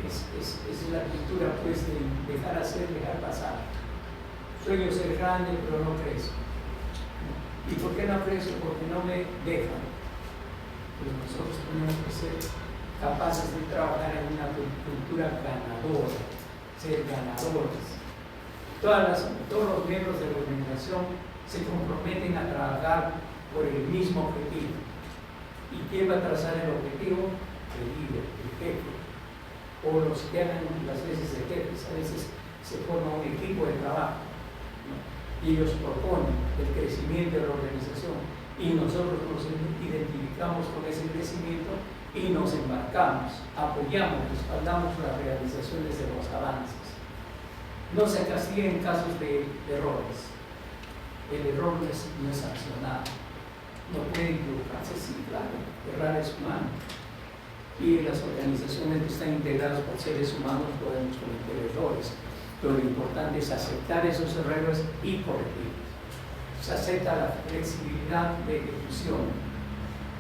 Es la cultura, pues, de dejar hacer, dejar pasar. Sueño ser grande, pero no crezco. ¿Y por qué no crezco? Porque no me dejan. Pues nosotros tenemos que ser capaces de trabajar en una cultura ganadora, ser ganadores. Todos los miembros de la organización se comprometen a trabajar por el mismo objetivo. ¿Y quién va a trazar el objetivo? El líder, el jefe. O los que hagan las veces de jefes. A veces se forma un equipo de trabajo, ¿no? Y ellos proponen el crecimiento de la organización. Y nosotros nos identificamos con ese crecimiento y nos embarcamos, apoyamos, respaldamos las realizaciones de los avances. No se castiga en casos de errores. El error no es sancionado. No puede equivocarse, sí, claro. Errar es humano. Y en las organizaciones que están integradas por seres humanos podemos cometer errores. Pero lo importante es aceptar esos errores y corregirlos. Se acepta la flexibilidad de ejecución.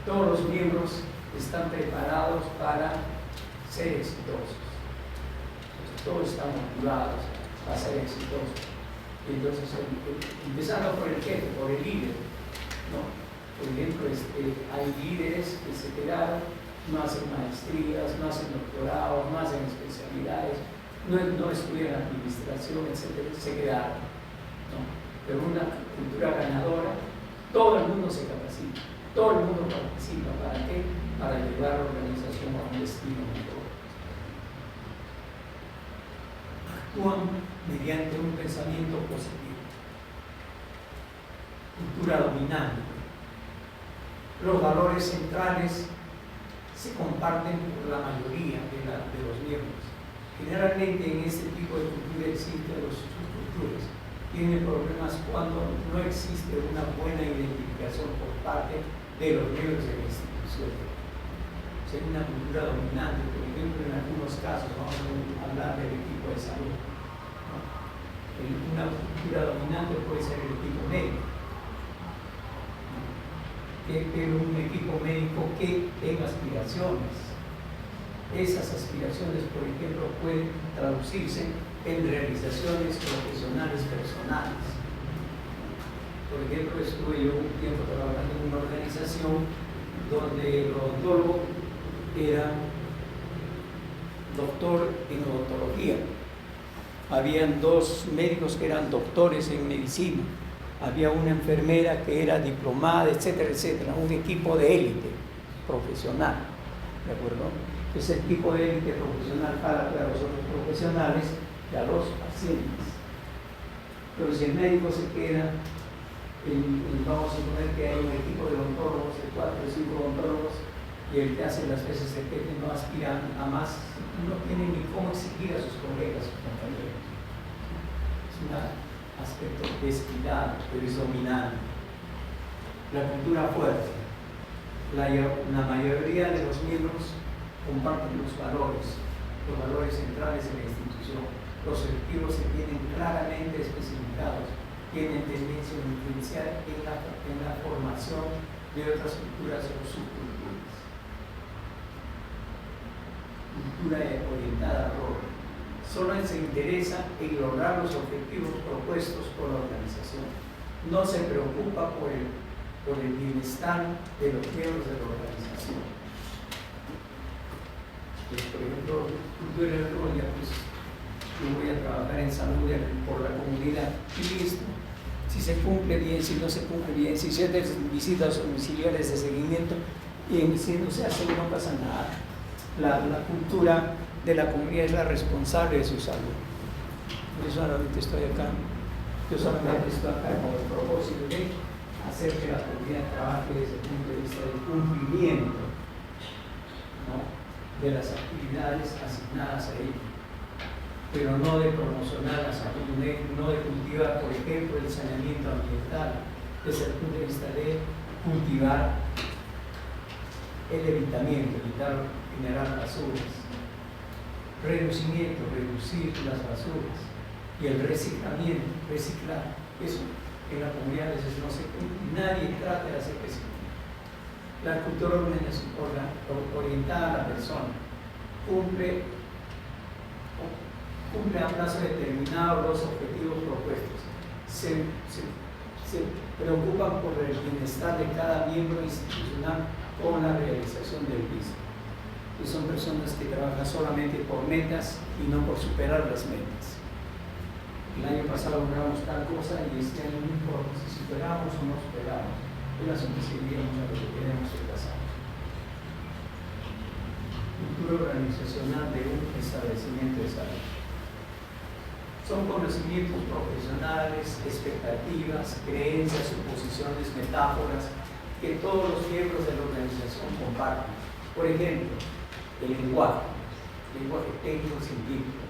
Todos los miembros están preparados para ser exitosos. Todos están motivados a ser exitosos. Entonces, empezando por el jefe, por el líder, ¿no? Por ejemplo, hay líderes que se quedaron, no hacen maestrías, no hacen doctorados, no hacen especialidades, no estudian administración, etc. Se quedaron, ¿no? Pero una cultura ganadora, todo el mundo se capacita, todo el mundo participa. ¿Para qué? Para llevar la organización a un destino mejor. Actúan mediante un pensamiento positivo. cultura dominante. Los valores centrales se comparten por la mayoría de los miembros. Generalmente en este tipo de cultura existen los subculturas. Tienen problemas cuando no existe una buena identificación por parte de los miembros de la institución. O sea, una cultura dominante, por ejemplo, en algunos casos, vamos a hablar del equipo de salud, ¿no? Una cultura dominante puede ser el equipo médico, pero un equipo médico que tenga aspiraciones. Esas aspiraciones, por ejemplo, pueden traducirse en realizaciones profesionales personales. Por ejemplo, estuve yo un tiempo trabajando en una organización donde el odontólogo era doctor en odontología. Habían 2 médicos que eran doctores en medicina. Había una enfermera que era diplomada, etcétera, etcétera. Un equipo de élite profesional, ¿de acuerdo? Entonces el equipo de élite profesional jala a los otros profesionales y a los pacientes. Pero si el médico se queda, vamos a suponer que hay un equipo de odontólogos, de 4 o 5 odontólogos, y el que hace las veces de jefe no aspiran a más, no tiene ni cómo exigir a sus colegas, sus compañeros. Es un aspecto descuidado, pero es dominante. La cultura fuerte. La mayoría de los miembros comparten los valores centrales de la institución. Los objetivos se tienen claramente especificados, tienen tendencia a influenciar en la formación de otras culturas o subculturas. Cultura orientada al rol. Solo se interesa en lograr los objetivos propuestos por la organización. No se preocupa por el bienestar de los miembros de la organización. Pues, por ejemplo, cultura del rol, ya pues yo voy a trabajar en salud por la comunidad y listo. Si se cumple bien, si no se cumple bien, si se hacen visitas domiciliares de seguimiento y si no se hace, no pasa nada. La cultura de la comunidad es la responsable de su salud. Yo solamente estoy acá con el propósito de hacer que la comunidad trabaje desde el punto de vista del cumplimiento, ¿no?, de las actividades asignadas a ella, pero no de promocionar la salud, no de cultivar, por ejemplo, el saneamiento ambiental, desde el punto de vista de cultivar el evitamiento, evitar generar basuras, reducir las basuras y el reciclamiento, reciclar. Eso en la comunidad a veces no se cumple, nadie trata de hacer que se cumpla. La cultura orientada a la persona cumple a plazo determinado los objetivos propuestos. Se preocupan por el bienestar de cada miembro institucional con la realización del mismo. Y son personas que trabajan solamente por metas y no por superar las metas. El año pasado logramos tal cosa y este año no importa si superamos o no superamos. El asunto es que lleguemos a lo que queremos pasar. Cultura organizacional de un establecimiento de salud. Son conocimientos profesionales, expectativas, creencias, suposiciones, metáforas que todos los miembros de la organización comparten. Por ejemplo, el lenguaje técnico-científico,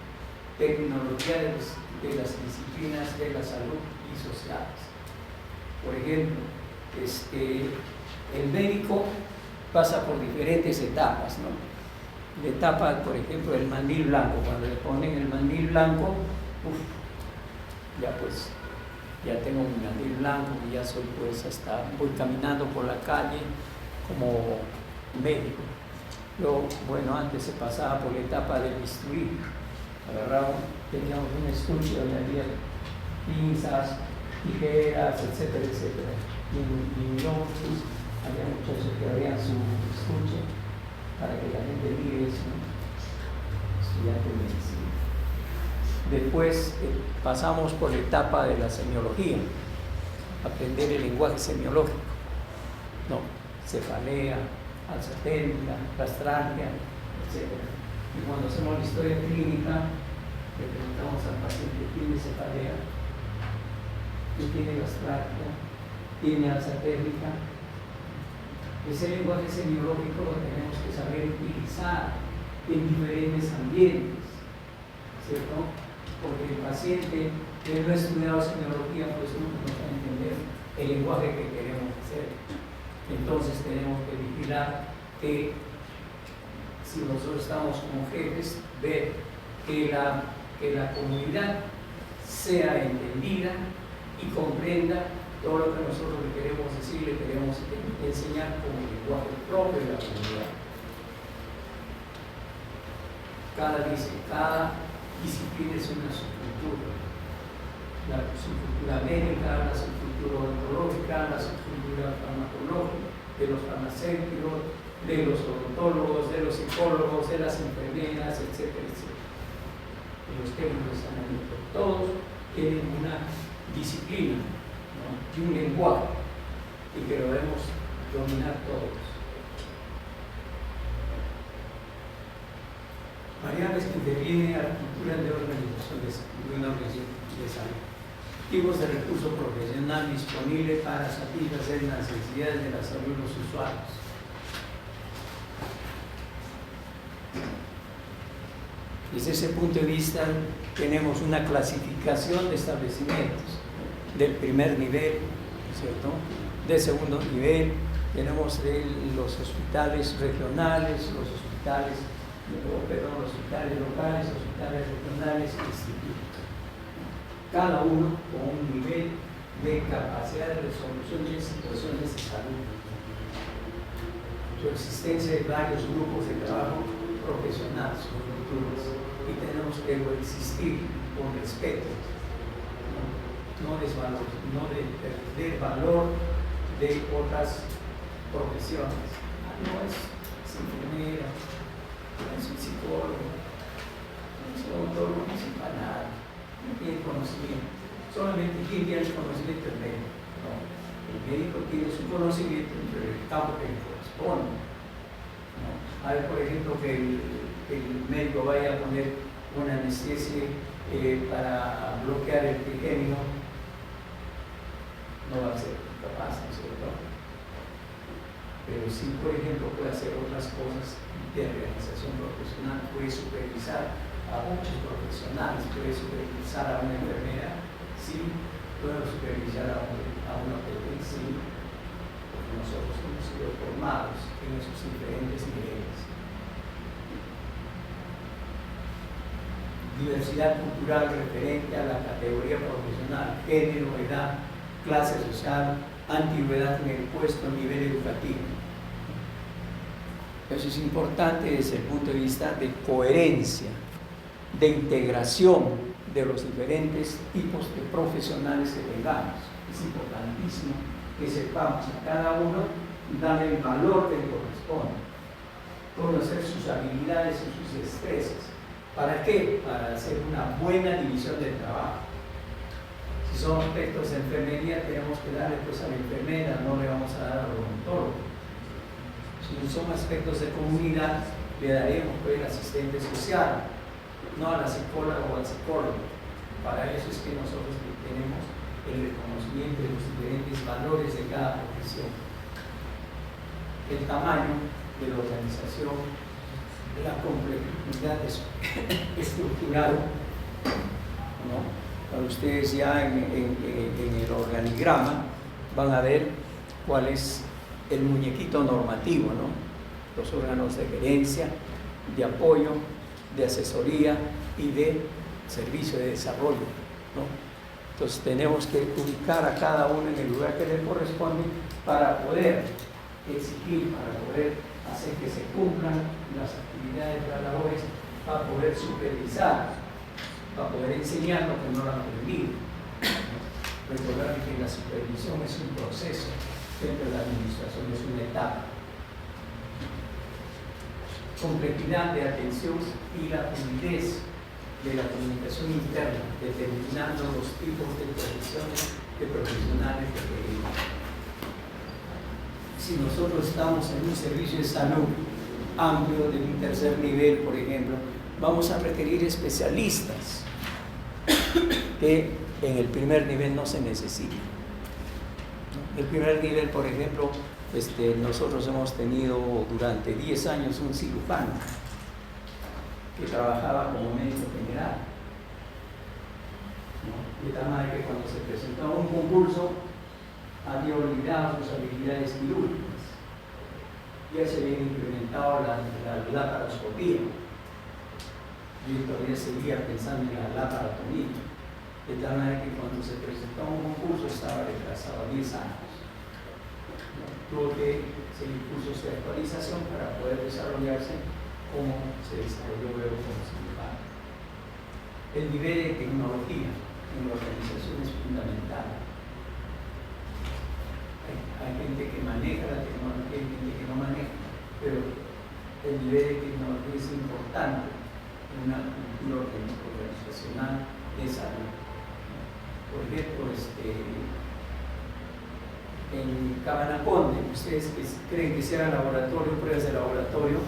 tecnología de las disciplinas de la salud y sociales. Por ejemplo, el médico pasa por diferentes etapas, ¿no? La etapa, por ejemplo, del mandil blanco. Cuando le ponen el mandil blanco, ya tengo mi mandil blanco y ya soy, pues, hasta voy caminando por la calle como médico. Luego, bueno, antes se pasaba por la etapa del bisturí. Teníamos un estuche donde había pinzas, tijeras, etcétera, etcétera. Y en pues, había muchachos que abrían su estuche para que la gente mire eso, ¿no? Estudiante de medicina. Después pasamos por la etapa de la semiología, aprender el lenguaje semiológico, ¿no? Cefalea, alza térmica, gastralgia, etc. Y cuando hacemos la historia clínica, le preguntamos al paciente: ¿tiene cefalea? ¿Tiene gastralgia? tiene alza térmica. Ese lenguaje semiológico lo tenemos que saber utilizar en diferentes ambientes, ¿cierto? Porque el paciente que no ha estudiado semiología, pues no va a entender el lenguaje que queremos hacer. Entonces tenemos que vigilar que si nosotros estamos como jefes, ver que la comunidad sea entendida y comprenda todo lo que nosotros le queremos decir, le queremos enseñar como lenguaje propio de la comunidad. Cada disciplina es una subcultura. La subcultura médica, la subcultura odontológica, la subcultura farmacológica, de los farmacéuticos, de los odontólogos, de los psicólogos, de las enfermeras, etcétera, etcétera. Y los técnicos de saneamiento, todos tienen una disciplina, ¿no? Y un lenguaje, y que lo debemos dominar todos. Variables que intervienen a la cultura de organización de una organización de salud. Tipos de recurso profesional disponible para satisfacer las necesidades de la salud de los usuarios. Desde ese punto de vista tenemos una clasificación de establecimientos del primer nivel, ¿cierto? Del segundo nivel tenemos los hospitales regionales, los hospitales locales, hospitales regionales e institutos. Cada uno con un nivel de capacidad de resolución de situaciones de salud. Su existencia de varios grupos de trabajo profesionales o culturas, y tenemos que existir con respeto, no perder valor de otras profesiones. No es enfermera, no es un psicólogo, no es un odontólogo, no es para nada, no tiene conocimiento. Solamente quien tiene el conocimiento es el médico. No. El médico tiene su conocimiento entre el campo que le corresponde. ¿No? A ver, por ejemplo, que el médico vaya a poner una anestesia para bloquear el trigémino, no va a ser capaz, ¿no es cierto? Pero sí, por ejemplo, puede hacer otras cosas de realización profesional, puede supervisar a muchos profesionales, puede supervisar a una enfermera, sí, puede supervisar a una PTI, sí, porque nosotros hemos sido formados en esos diferentes niveles. Diversidad cultural referente a la categoría profesional, género, edad, clase social, antigüedad en el puesto, nivel educativo. Eso es importante desde el punto de vista de coherencia, de integración de los diferentes tipos de profesionales que tengamos. Es importantísimo que sepamos a cada uno darle el valor que le corresponde, conocer sus habilidades y sus destrezas. ¿Para qué? Para hacer una buena división del trabajo. Si son aspectos de enfermería, tenemos que darle pues a la enfermera, no le vamos a dar al odontólogo. Si son aspectos de comunidad, le daremos pues al asistente social, no a la psicóloga o al psicólogo. Para eso es que nosotros tenemos el reconocimiento de los diferentes valores de cada profesión. El tamaño de la organización, la complejidad estructural, ¿no? Cuando ustedes ya en el organigrama van a ver cuál es el muñequito normativo, ¿no? Los órganos de gerencia, de apoyo, de asesoría y de servicio de desarrollo, ¿no? Entonces tenemos que ubicar a cada uno en el lugar que le corresponde para poder exigir, para poder hacer que se cumplan las actividades, las labores, para poder supervisar, para poder enseñar lo que no lo han aprendido. Recordar que la supervisión es un proceso, dentro de la administración es una etapa. Complejidad de atención y la fluidez de la comunicación interna, determinando los tipos de profesionales que queremos. Si nosotros estamos en un servicio de salud amplio de un tercer nivel, por ejemplo, vamos a requerir especialistas que en el primer nivel no se necesitan. El primer nivel, por ejemplo, nosotros hemos tenido durante 10 años un cirujano que trabajaba como médico general, ¿no? De tal manera que cuando se presentó a un concurso había olvidado sus habilidades quirúrgicas. Ya se había implementado la laparoscopía y todavía seguía pensando en la laparotomía. De tal manera que cuando se presentó a un concurso estaba retrasado 10 años. Tuvo que seguir cursos de actualización para poder desarrollarse como se desarrolló luego como cirujano. El nivel de tecnología en la organización es fundamental. Hay gente que maneja la tecnología, hay gente que no maneja, pero el nivel de tecnología es importante en una cultura organizacional de salud. Por ejemplo, en Cabanaconde, ustedes que creen que sea laboratorio, pruebas de laboratorio,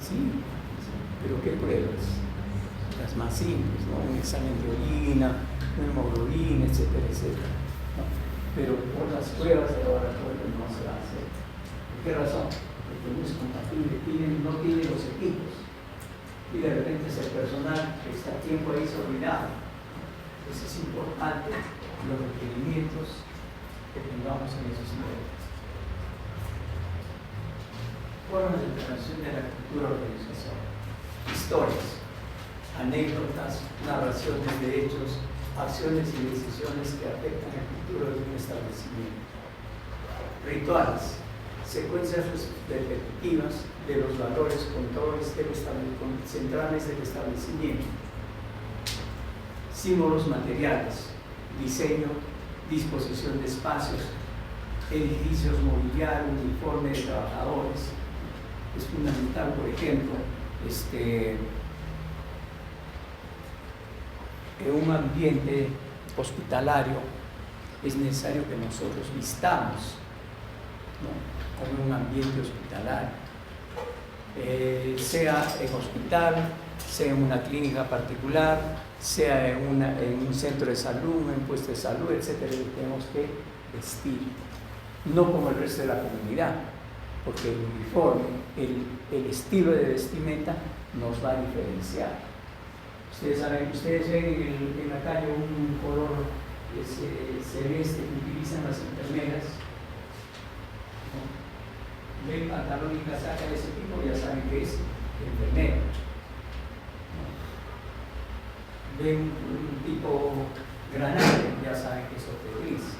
sí, pero ¿qué pruebas? Las más simples, ¿no? Un examen de orina, una hemoglobina, etcétera, etcétera, ¿no? Pero por las pruebas de laboratorio no se va a hacer. ¿Por qué razón? Porque no es compatible, no tiene los equipos. Y de repente ese personal que está a tiempo ahí se ha olvidado. Entonces es importante los requerimientos que tengamos en esos niveles. Formas de interacción de la cultura organización. Historias, anécdotas, narraciones de hechos, acciones y decisiones que afectan la cultura de un establecimiento. Rituales, secuencias repetitivas de los valores, controles centrales del establecimiento. Símbolos materiales, diseño, disposición de espacios, edificios, mobiliario, uniforme de trabajadores. Es fundamental, por ejemplo, en un ambiente hospitalario es necesario que nosotros vistamos, ¿no?, como un ambiente hospitalario, sea en hospital, sea en una clínica particular, sea en un centro de salud, en un puesto de salud, etcétera. Tenemos que vestir, no como el resto de la comunidad, porque el uniforme, el estilo de vestimenta nos va a diferenciar. Ustedes ven en la calle un color celeste que utilizan las enfermeras, ¿no? Ven pantalón y casaca de ese tipo, ya saben que es enfermero, ¿no? Ven un tipo granate, ya saben que es ortopedista.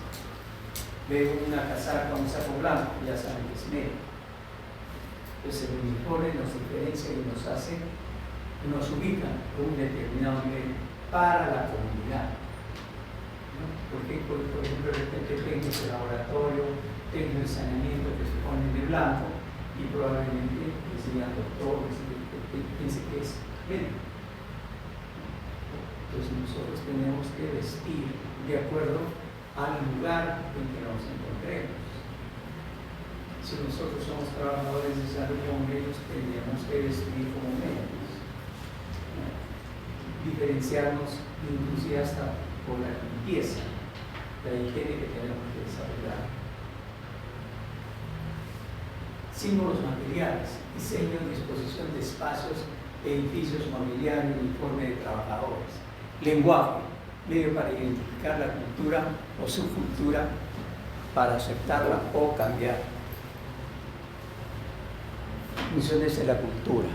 Ven una casaca, un saco blanco, ya saben que es médico. Entonces el uniforme nos diferencia y nos ubica en un determinado nivel para la comunidad, ¿no? Porque, por ejemplo, de repente tengo ese laboratorio, tengo el saneamiento que se ponen de blanco y probablemente que sean doctores, que piense que es médico. Entonces nosotros tenemos que vestir de acuerdo al lugar en que nos encontremos. Si nosotros somos trabajadores de salud como médicos, tendríamos que vestir como médicos, ¿no? Diferenciarnos inclusive hasta por la limpieza, la higiene que tenemos que desarrollar. Símbolos materiales, diseño, disposición de espacios, edificios, mobiliario, uniforme de trabajadores. Lenguaje, medio para identificar la cultura o subcultura, para aceptarla o cambiar. Funciones de la cultura.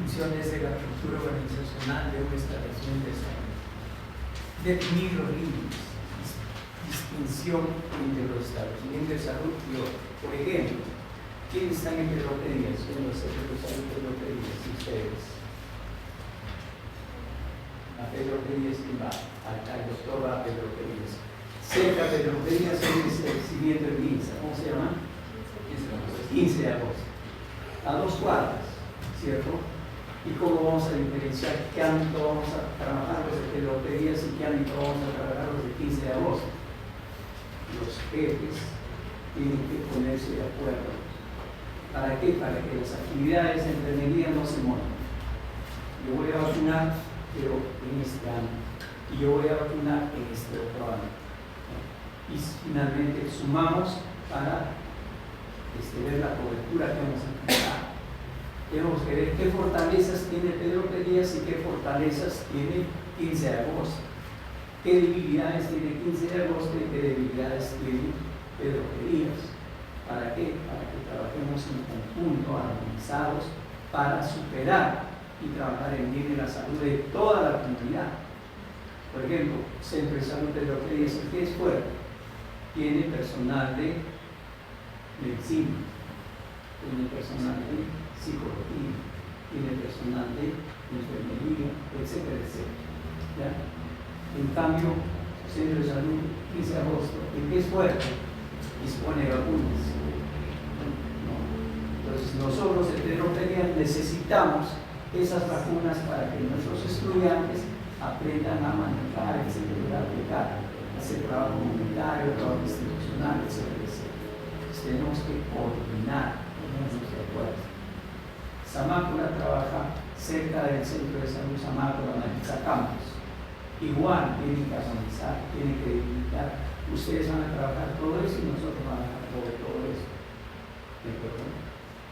Funciones de la cultura organizacional de un establecimiento de salud. Definir los límites, distinción entre los establecimientos de salud y otros. Por ejemplo, ¿quiénes están en peloterías? En los centros de salud peloterías, ustedes. A peloterías, ¿quién va? Al doctor va a peloterías. Cerca de peloterías hay un establecimiento en Minsa. ¿Cómo se llama? 15 de agosto. A 2 cuadras, ¿cierto? ¿Y cómo vamos a diferenciar qué ámbito vamos a trabajar los de peloterías y qué ámbito vamos a trabajar los de 15 de agosto? Los jefes tienen que ponerse de acuerdo ¿Para qué? Para que las actividades de enfermería no se mueran. Yo voy a vacunar, pero en este año, y yo voy a vacunar en este otro año. Y finalmente sumamos para ver la cobertura que vamos a empezar. Tenemos que ver qué fortalezas tiene Pedro Pedías y qué fortalezas tiene 15 de agosto. ¿Qué debilidades tiene 15 de agosto y qué debilidades tiene Pedro Pedías? ¿Para qué? Para que trabajemos en conjunto, armonizados, para superar y trabajar en bien de la salud de toda la comunidad. Por ejemplo, Centro de Salud Pedro Pedías, ¿qué es fuerte? Tiene personal de medicina, tiene personal de psicología, tiene personal de enfermería, etcétera, etcétera. ¿Ya? En cambio, Centro de Salud 15 de agosto, ¿en qué es fuerte? Dispone de vacunas. ¿No? Entonces, nosotros de Pedro Pedías necesitamos esas vacunas para que nuestros estudiantes aprendan a manejar, etcétera, a aplicar, hacer trabajo comunitario, trabajo institucional, etcétera, etcétera. Entonces, tenemos que coordinar, ponernos de acuerdo. Zamácula trabaja cerca del Centro de Salud Zamácula, Manizá Campos. Igual tienen que armonizar, tienen que delimitar. Ustedes van a trabajar todo eso y nosotros vamos a trabajar todo eso. ¿De acuerdo?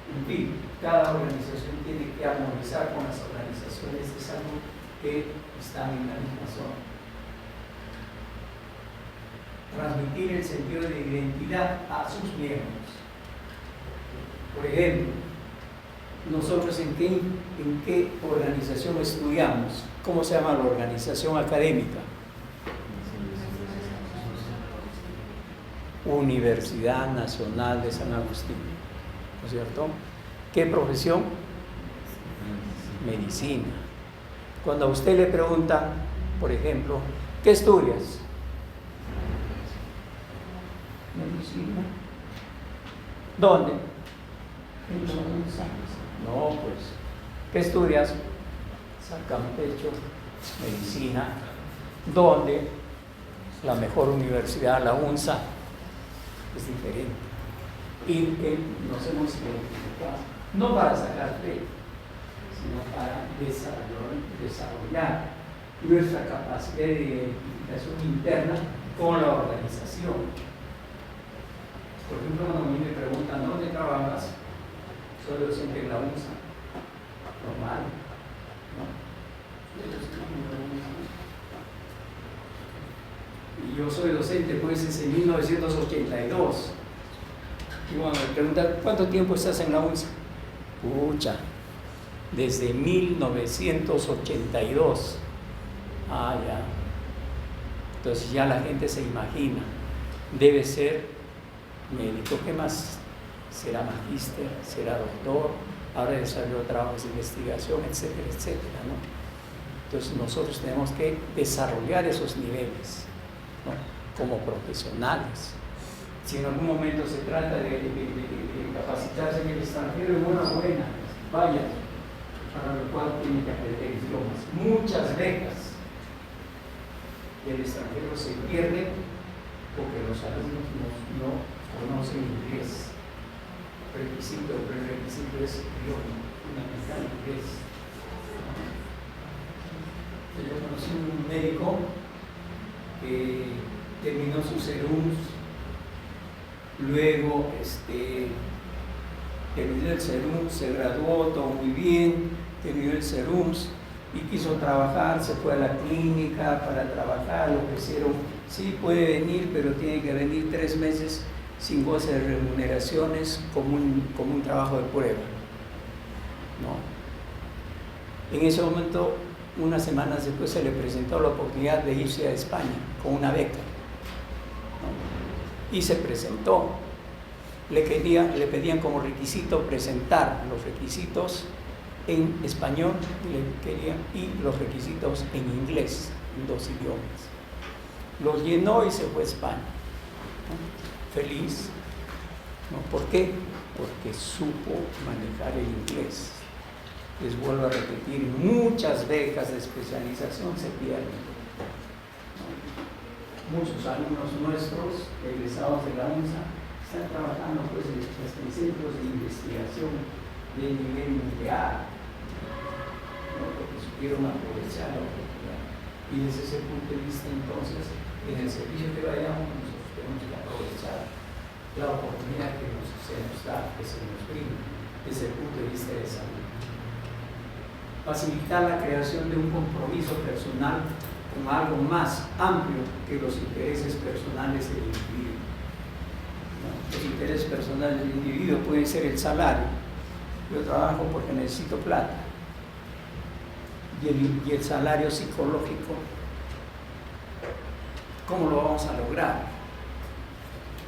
En fin, cada organización tiene que armonizar con las organizaciones de salud que están en la misma zona. Transmitir el sentido de identidad a sus miembros. Por ejemplo, nosotros en qué organización estudiamos. ¿Cómo se llama la organización académica? Universidad Nacional de San Agustín, ¿no es cierto? ¿Qué profesión? Medicina. Cuando a usted le pregunta, por ejemplo, ¿qué estudias? Medicina. ¿Dónde? En los Ángeles. No, pues, ¿qué estudias? Sacan pecho, medicina. ¿Dónde? La mejor universidad, la UNSA. Es diferente. Y nos hemos identificado, no para sacar fe, sino para desarrollar nuestra capacidad de identificación interna con la organización. Por ejemplo, cuando a mí me preguntan, ¿dónde trabajas? Soy docente en la UNSA. Normal, ¿no? Y yo soy docente pues desde 1982. Y cuando me preguntan, ¿cuánto tiempo estás en la UNSA? Pucha, desde 1982. Ah, ya. Entonces ya la gente se imagina, debe ser médico. ¿Qué más? Será magíster, será doctor, ahora desarrolló trabajos de investigación, etcétera, etcétera, ¿no? Entonces nosotros tenemos que desarrollar esos niveles, ¿no? Como profesionales. Si en algún momento se trata de capacitarse en el extranjero, enhorabuena, vaya, para lo cual tiene que aprender idiomas. Muchas becas del extranjero se pierden porque los alumnos no conocen inglés. Prerequisito es idioma, fundamental inglés. Yo conocí un médico que terminó sus serums, luego terminó el serum, se graduó, todo muy bien, terminó el serums y quiso trabajar, se fue a la clínica para trabajar, le ofrecieron, sí puede venir, pero tiene que venir 3 meses sin goce de remuneraciones como un trabajo de prueba, ¿no? En ese momento, unas semanas después, se le presentó la oportunidad de irse a España con una beca, ¿no? Y se presentó. Le pedían como requisito presentar los requisitos en español y los requisitos en inglés, en 2 idiomas. Los llenó y se fue a España, ¿no? Feliz, ¿no? ¿Por qué? Porque supo manejar el inglés. Les vuelvo a repetir, muchas becas de especialización se pierden, ¿no? Muchos alumnos nuestros, egresados de la UNSA, están trabajando pues en centros de investigación de nivel mundial, ¿no? Porque supieron aprovechar la oportunidad. Y desde ese punto de vista, entonces, en el servicio que vayamos, nosotros tenemos que aprovechar la oportunidad que se nos da, que se nos brinda, desde el punto de vista de salud. Facilitar la creación de un compromiso personal con algo más amplio que los intereses personales del individuo. Los intereses personales del individuo pueden ser el salario. Yo trabajo porque necesito plata. Y el salario psicológico, ¿cómo lo vamos a lograr?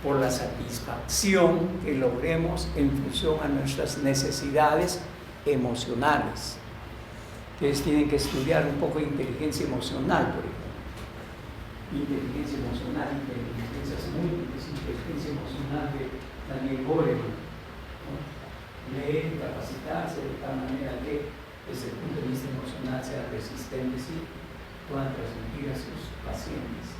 Por la satisfacción que logremos en función a nuestras necesidades emocionales. Ustedes tienen que estudiar un poco de inteligencia emocional, por ejemplo. Inteligencia emocional, inteligencias múltiples, inteligencia emocional de Daniel Goleman, ¿no? Leer y capacitarse de tal manera que desde el punto de vista emocional sean resistentes y puedan transmitir a sus pacientes.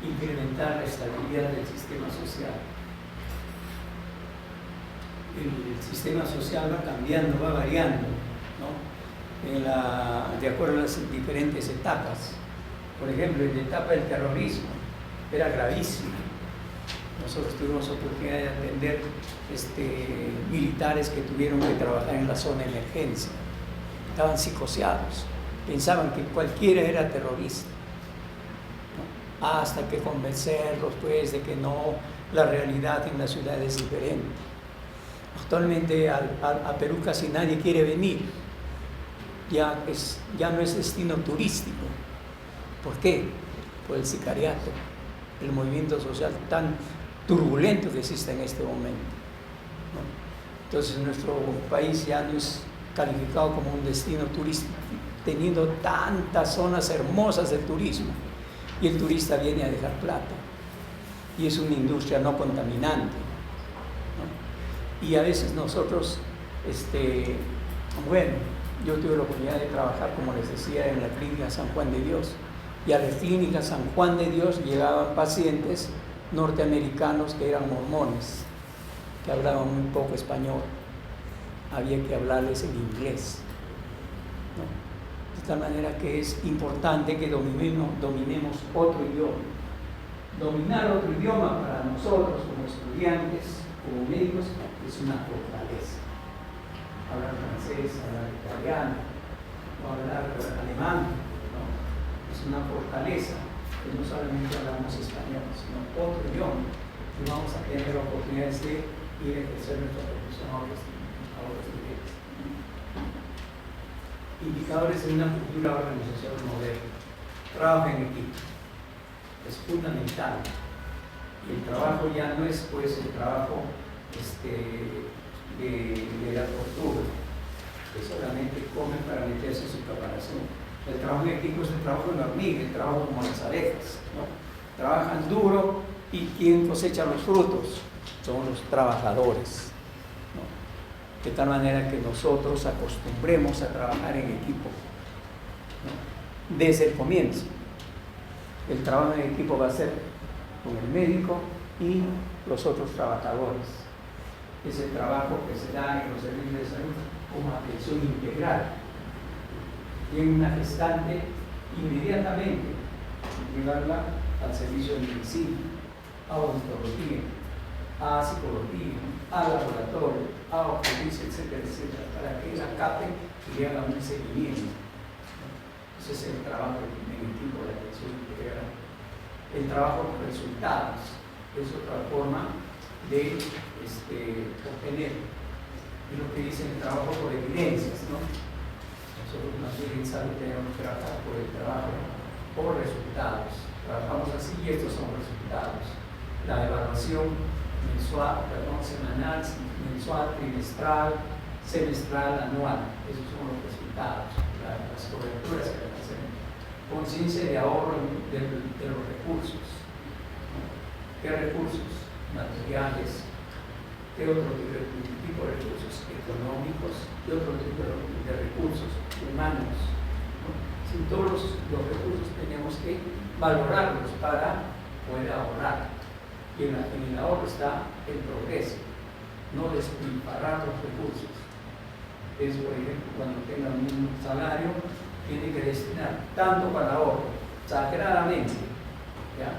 Incrementar la estabilidad del sistema social. El sistema social va cambiando, va variando, ¿no? De acuerdo a las diferentes etapas. Por ejemplo, en la etapa del terrorismo era gravísimo. Nosotros tuvimos oportunidad de atender militares que tuvieron que trabajar en la zona de emergencia. Estaban psicoseados, pensaban que cualquiera era terrorista, ¿no? Hasta que convencerlos pues de que no, la realidad en la ciudad es diferente. Actualmente a Perú casi nadie quiere venir, ya no es destino turístico. ¿Por qué? Por el sicariato, el movimiento social tan turbulento que existe en este momento, ¿no? Entonces nuestro país ya no es calificado como un destino turístico, teniendo tantas zonas hermosas de turismo, y el turista viene a dejar plata, y es una industria no contaminante, ¿no? Y a veces nosotros, bueno, yo tuve la oportunidad de trabajar, como les decía, en la clínica San Juan de Dios, y a la clínica San Juan de Dios llegaban pacientes norteamericanos que eran mormones, que hablaban muy poco español, había que hablarles en inglés, ¿no? De tal manera que es importante que dominemos otro idioma. Dominar otro idioma para nosotros como estudiantes, como médicos, es una fortaleza. Hablar francés, hablar italiano, o hablar alemán, ¿no? Es una fortaleza, que no solamente hablamos español, sino otro idioma, y vamos a tener oportunidades de ir a ejercer nuestra profesión a otros niveles. Indicadores de una cultura organizacional moderna. Trabajo en equipo es fundamental, y el trabajo ya no es pues el trabajo de la tortuga, que solamente come para meterse en su preparación. El trabajo en equipo es el trabajo en la hormiga, el trabajo como las abejas, ¿no? Trabajan duro, y ¿quién cosecha los frutos? Son los trabajadores, ¿no? De tal manera que nosotros acostumbremos a trabajar en equipo, ¿no? Desde el comienzo. El trabajo en equipo va a ser con el médico y los otros trabajadores. Es el trabajo que se da en los servicios de salud como atención integral. Tiene una gestante, inmediatamente llevarla al servicio de medicina, a odontología, a psicología, a laboratorio, a obstetricia, etcétera, etcétera, para que la capen y le hagan un seguimiento. Ese es el trabajo en equipo de atención integral. El trabajo con resultados es otra forma de obtener, es lo que dice el trabajo por evidencias, ¿no? Nosotros más bien en salud tenemos que trabajar por el trabajo por resultados. Trabajamos así y estos son resultados. La evaluación semanal, mensual, trimestral, semestral, anual. Esos son los resultados, las coberturas que hacemos. Conciencia de ahorro de los recursos. ¿Qué recursos? Materiales. ¿Qué otro tipo de recursos? Económicos. ¿Qué otro tipo de recursos? Humanos, ¿no? Sin todos los recursos tenemos que valorarlos para puede ahorrar. Y en el ahorro está el progreso, no despilfarrar los recursos. Es, por ejemplo, cuando tengan un salario, tiene que destinar tanto para ahorro, sagradamente, ¿ya?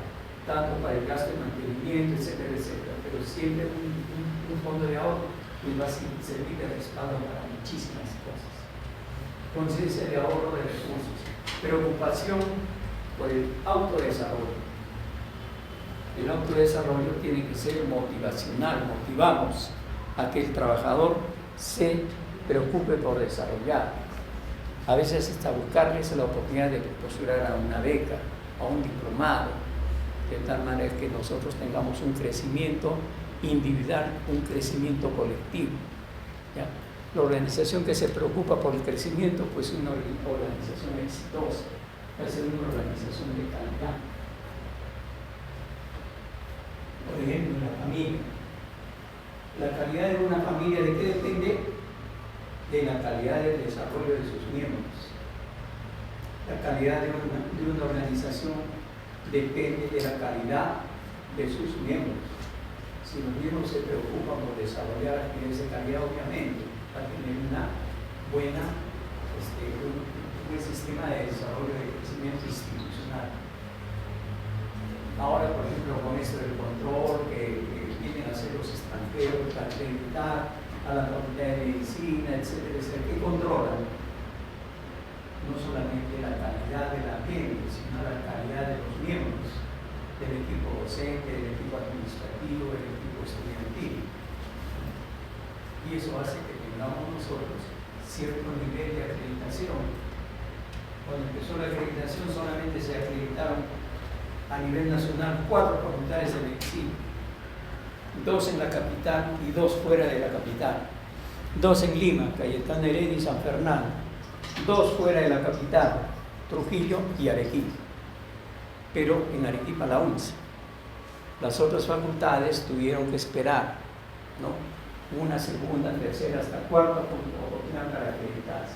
Tanto para el gasto de mantenimiento, etcétera, etcétera, pero siempre un fondo de ahorro les va a servir de respaldo para muchísimas cosas. Conciencia de ahorro de recursos, preocupación por el autodesarrollo. El autodesarrollo tiene que ser motivacional, motivamos a que el trabajador se preocupe por desarrollar. A veces hasta buscarles la oportunidad de postular a una beca, a un diplomado, de tal manera que nosotros tengamos un crecimiento individual, un crecimiento colectivo. ¿Ya? La organización que se preocupa por el crecimiento, pues es una organización exitosa, va a ser una organización de calidad. Por ejemplo, en la familia. La calidad de una familia, ¿de qué depende? De la calidad del desarrollo de sus miembros. La calidad de una organización depende de la calidad de sus miembros. Si los miembros se preocupan por desarrollar actividades de calidad, obviamente va a tener una buena, un buen sistema de desarrollo de crecimiento institucional. Ahora, por ejemplo, con esto del control que vienen a hacer los extranjeros, para acreditar a la Facultad de Medicina, etcétera, etcétera, que controlan no solamente la calidad de la gente, sino la calidad de los miembros, del equipo docente, del equipo administrativo, del equipo estudiantil. Y eso hace que tengamos nosotros cierto nivel de acreditación. Cuando empezó la acreditación solamente se acreditaron a nivel nacional 4 facultades de medicina, 2 en la capital y 2 fuera de la capital, 2 en Lima, Cayetano Heredia y San Fernando, 2 fuera de la capital, Trujillo y Arequipa, pero en Arequipa la 11. Las otras facultades tuvieron que esperar, ¿no? Una segunda, tercera, hasta cuarta oportunidad para acreditarse.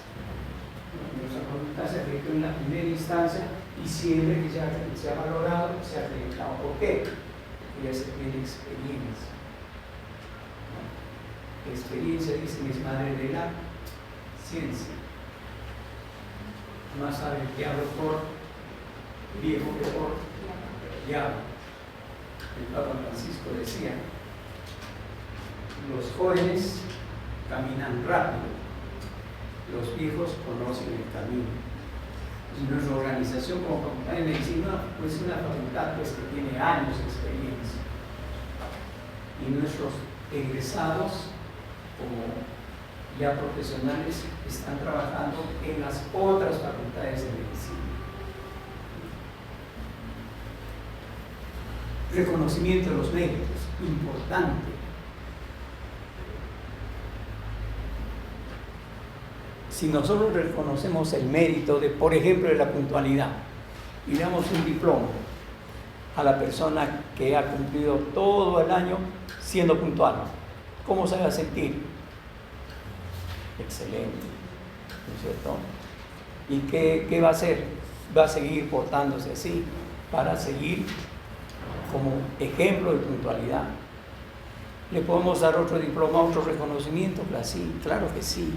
Nuestra facultad se acreditó en la primera instancia y siempre que se ha valorado, se ha acreditado. ¿Por qué? Porque ya se tiene experiencia. ¿No? La experiencia, dicen, es madre de la ciencia. Más sabe el diablo por viejo que por diablo. El Papa Francisco decía: los jóvenes caminan rápido, los viejos conocen el camino. Y nuestra organización como Facultad de Medicina pues es una facultad pues, que tiene años de experiencia. Y nuestros egresados, como ya profesionales, están trabajando en las otras facultades de medicina. Reconocimiento de los méritos, importante. Si nosotros reconocemos el mérito de, por ejemplo, de la puntualidad y damos un diploma a la persona que ha cumplido todo el año siendo puntual, ¿cómo se va a sentir? Excelente, ¿no es cierto? ¿Y qué va a hacer? Va a seguir portándose así para seguir como ejemplo de puntualidad. ¿Le podemos dar otro diploma, otro reconocimiento? Sí, claro que sí.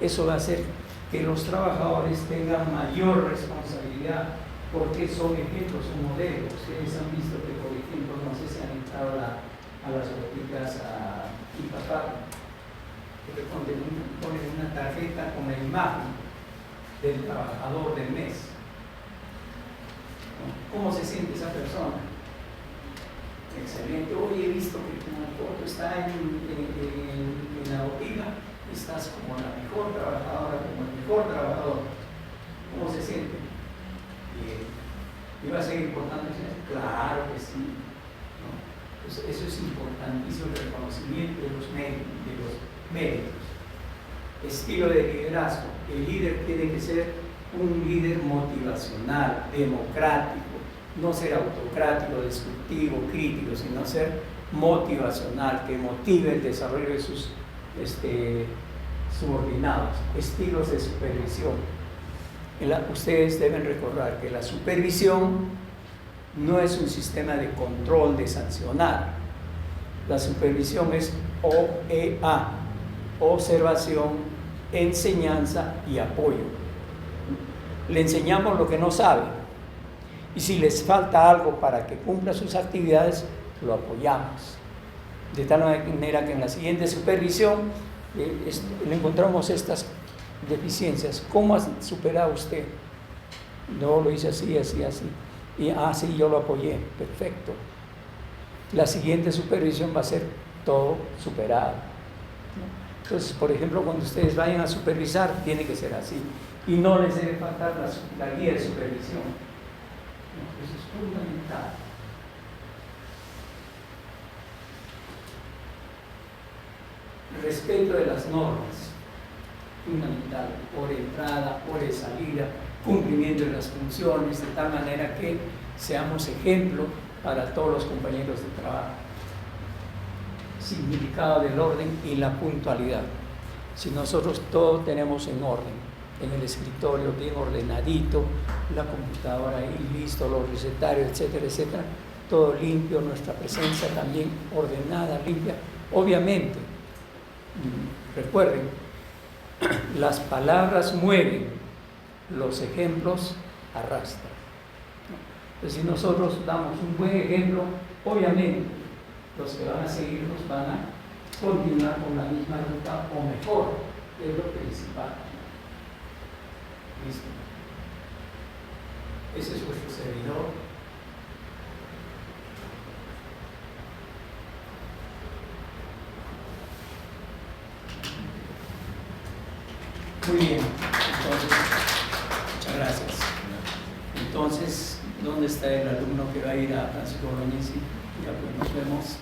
Eso va a hacer que los trabajadores tengan mayor responsabilidad porque son ejemplos, son modelos. Ustedes han visto que, por ejemplo, no sé si han entrado a las boticas a Ipapá, que ponen una tarjeta con la imagen del trabajador del mes. ¿Cómo se siente esa persona? Excelente. Hoy he visto que tu foto está en la botica, estás como la mejor trabajadora, como el mejor trabajador. ¿Cómo se siente? Bien. ¿Y va a seguir portándose? Claro que sí. ¿No? Pues eso es importantísimo, el reconocimiento de los méritos. Estilo de liderazgo. El líder tiene que ser un líder motivacional, democrático, no ser autocrático, destructivo, crítico, sino ser motivacional, que motive el desarrollo de sus subordinados. Estilos de supervisión. Ustedes deben recordar que la supervisión no es un sistema de control, de sancionar. La supervisión es OEA, observación, enseñanza y apoyo. Le enseñamos lo que no sabe, y si les falta algo para que cumpla sus actividades, lo apoyamos. De tal manera que en la siguiente supervisión le encontramos estas deficiencias. ¿Cómo ha superado usted? No, lo hice así, así, así. Y sí, yo lo apoyé. Perfecto. La siguiente supervisión va a ser todo superado. Entonces, por ejemplo, cuando ustedes vayan a supervisar, tiene que ser así. Y no les debe faltar la guía de supervisión. Eso es fundamental. Respeto de las normas, fundamental, hora de entrada, hora de salida, cumplimiento de las funciones, de tal manera que seamos ejemplo para todos los compañeros de trabajo. Significado del orden y la puntualidad. Si nosotros todo tenemos en orden, en el escritorio bien ordenadito, la computadora ahí listo, los recetarios, etcétera, etcétera, todo limpio, nuestra presencia también ordenada, limpia. Obviamente, recuerden, las palabras mueven, los ejemplos arrastran. Entonces, si nosotros damos un buen ejemplo, obviamente los que van a seguirnos van a continuar con la misma ruta o mejor, es lo principal. ¿Listo? Ese es vuestro servidor. Muy bien, entonces, muchas gracias. Entonces, ¿dónde está el alumno que va a ir a Francisco Bolognesi? Ya pues nos vemos.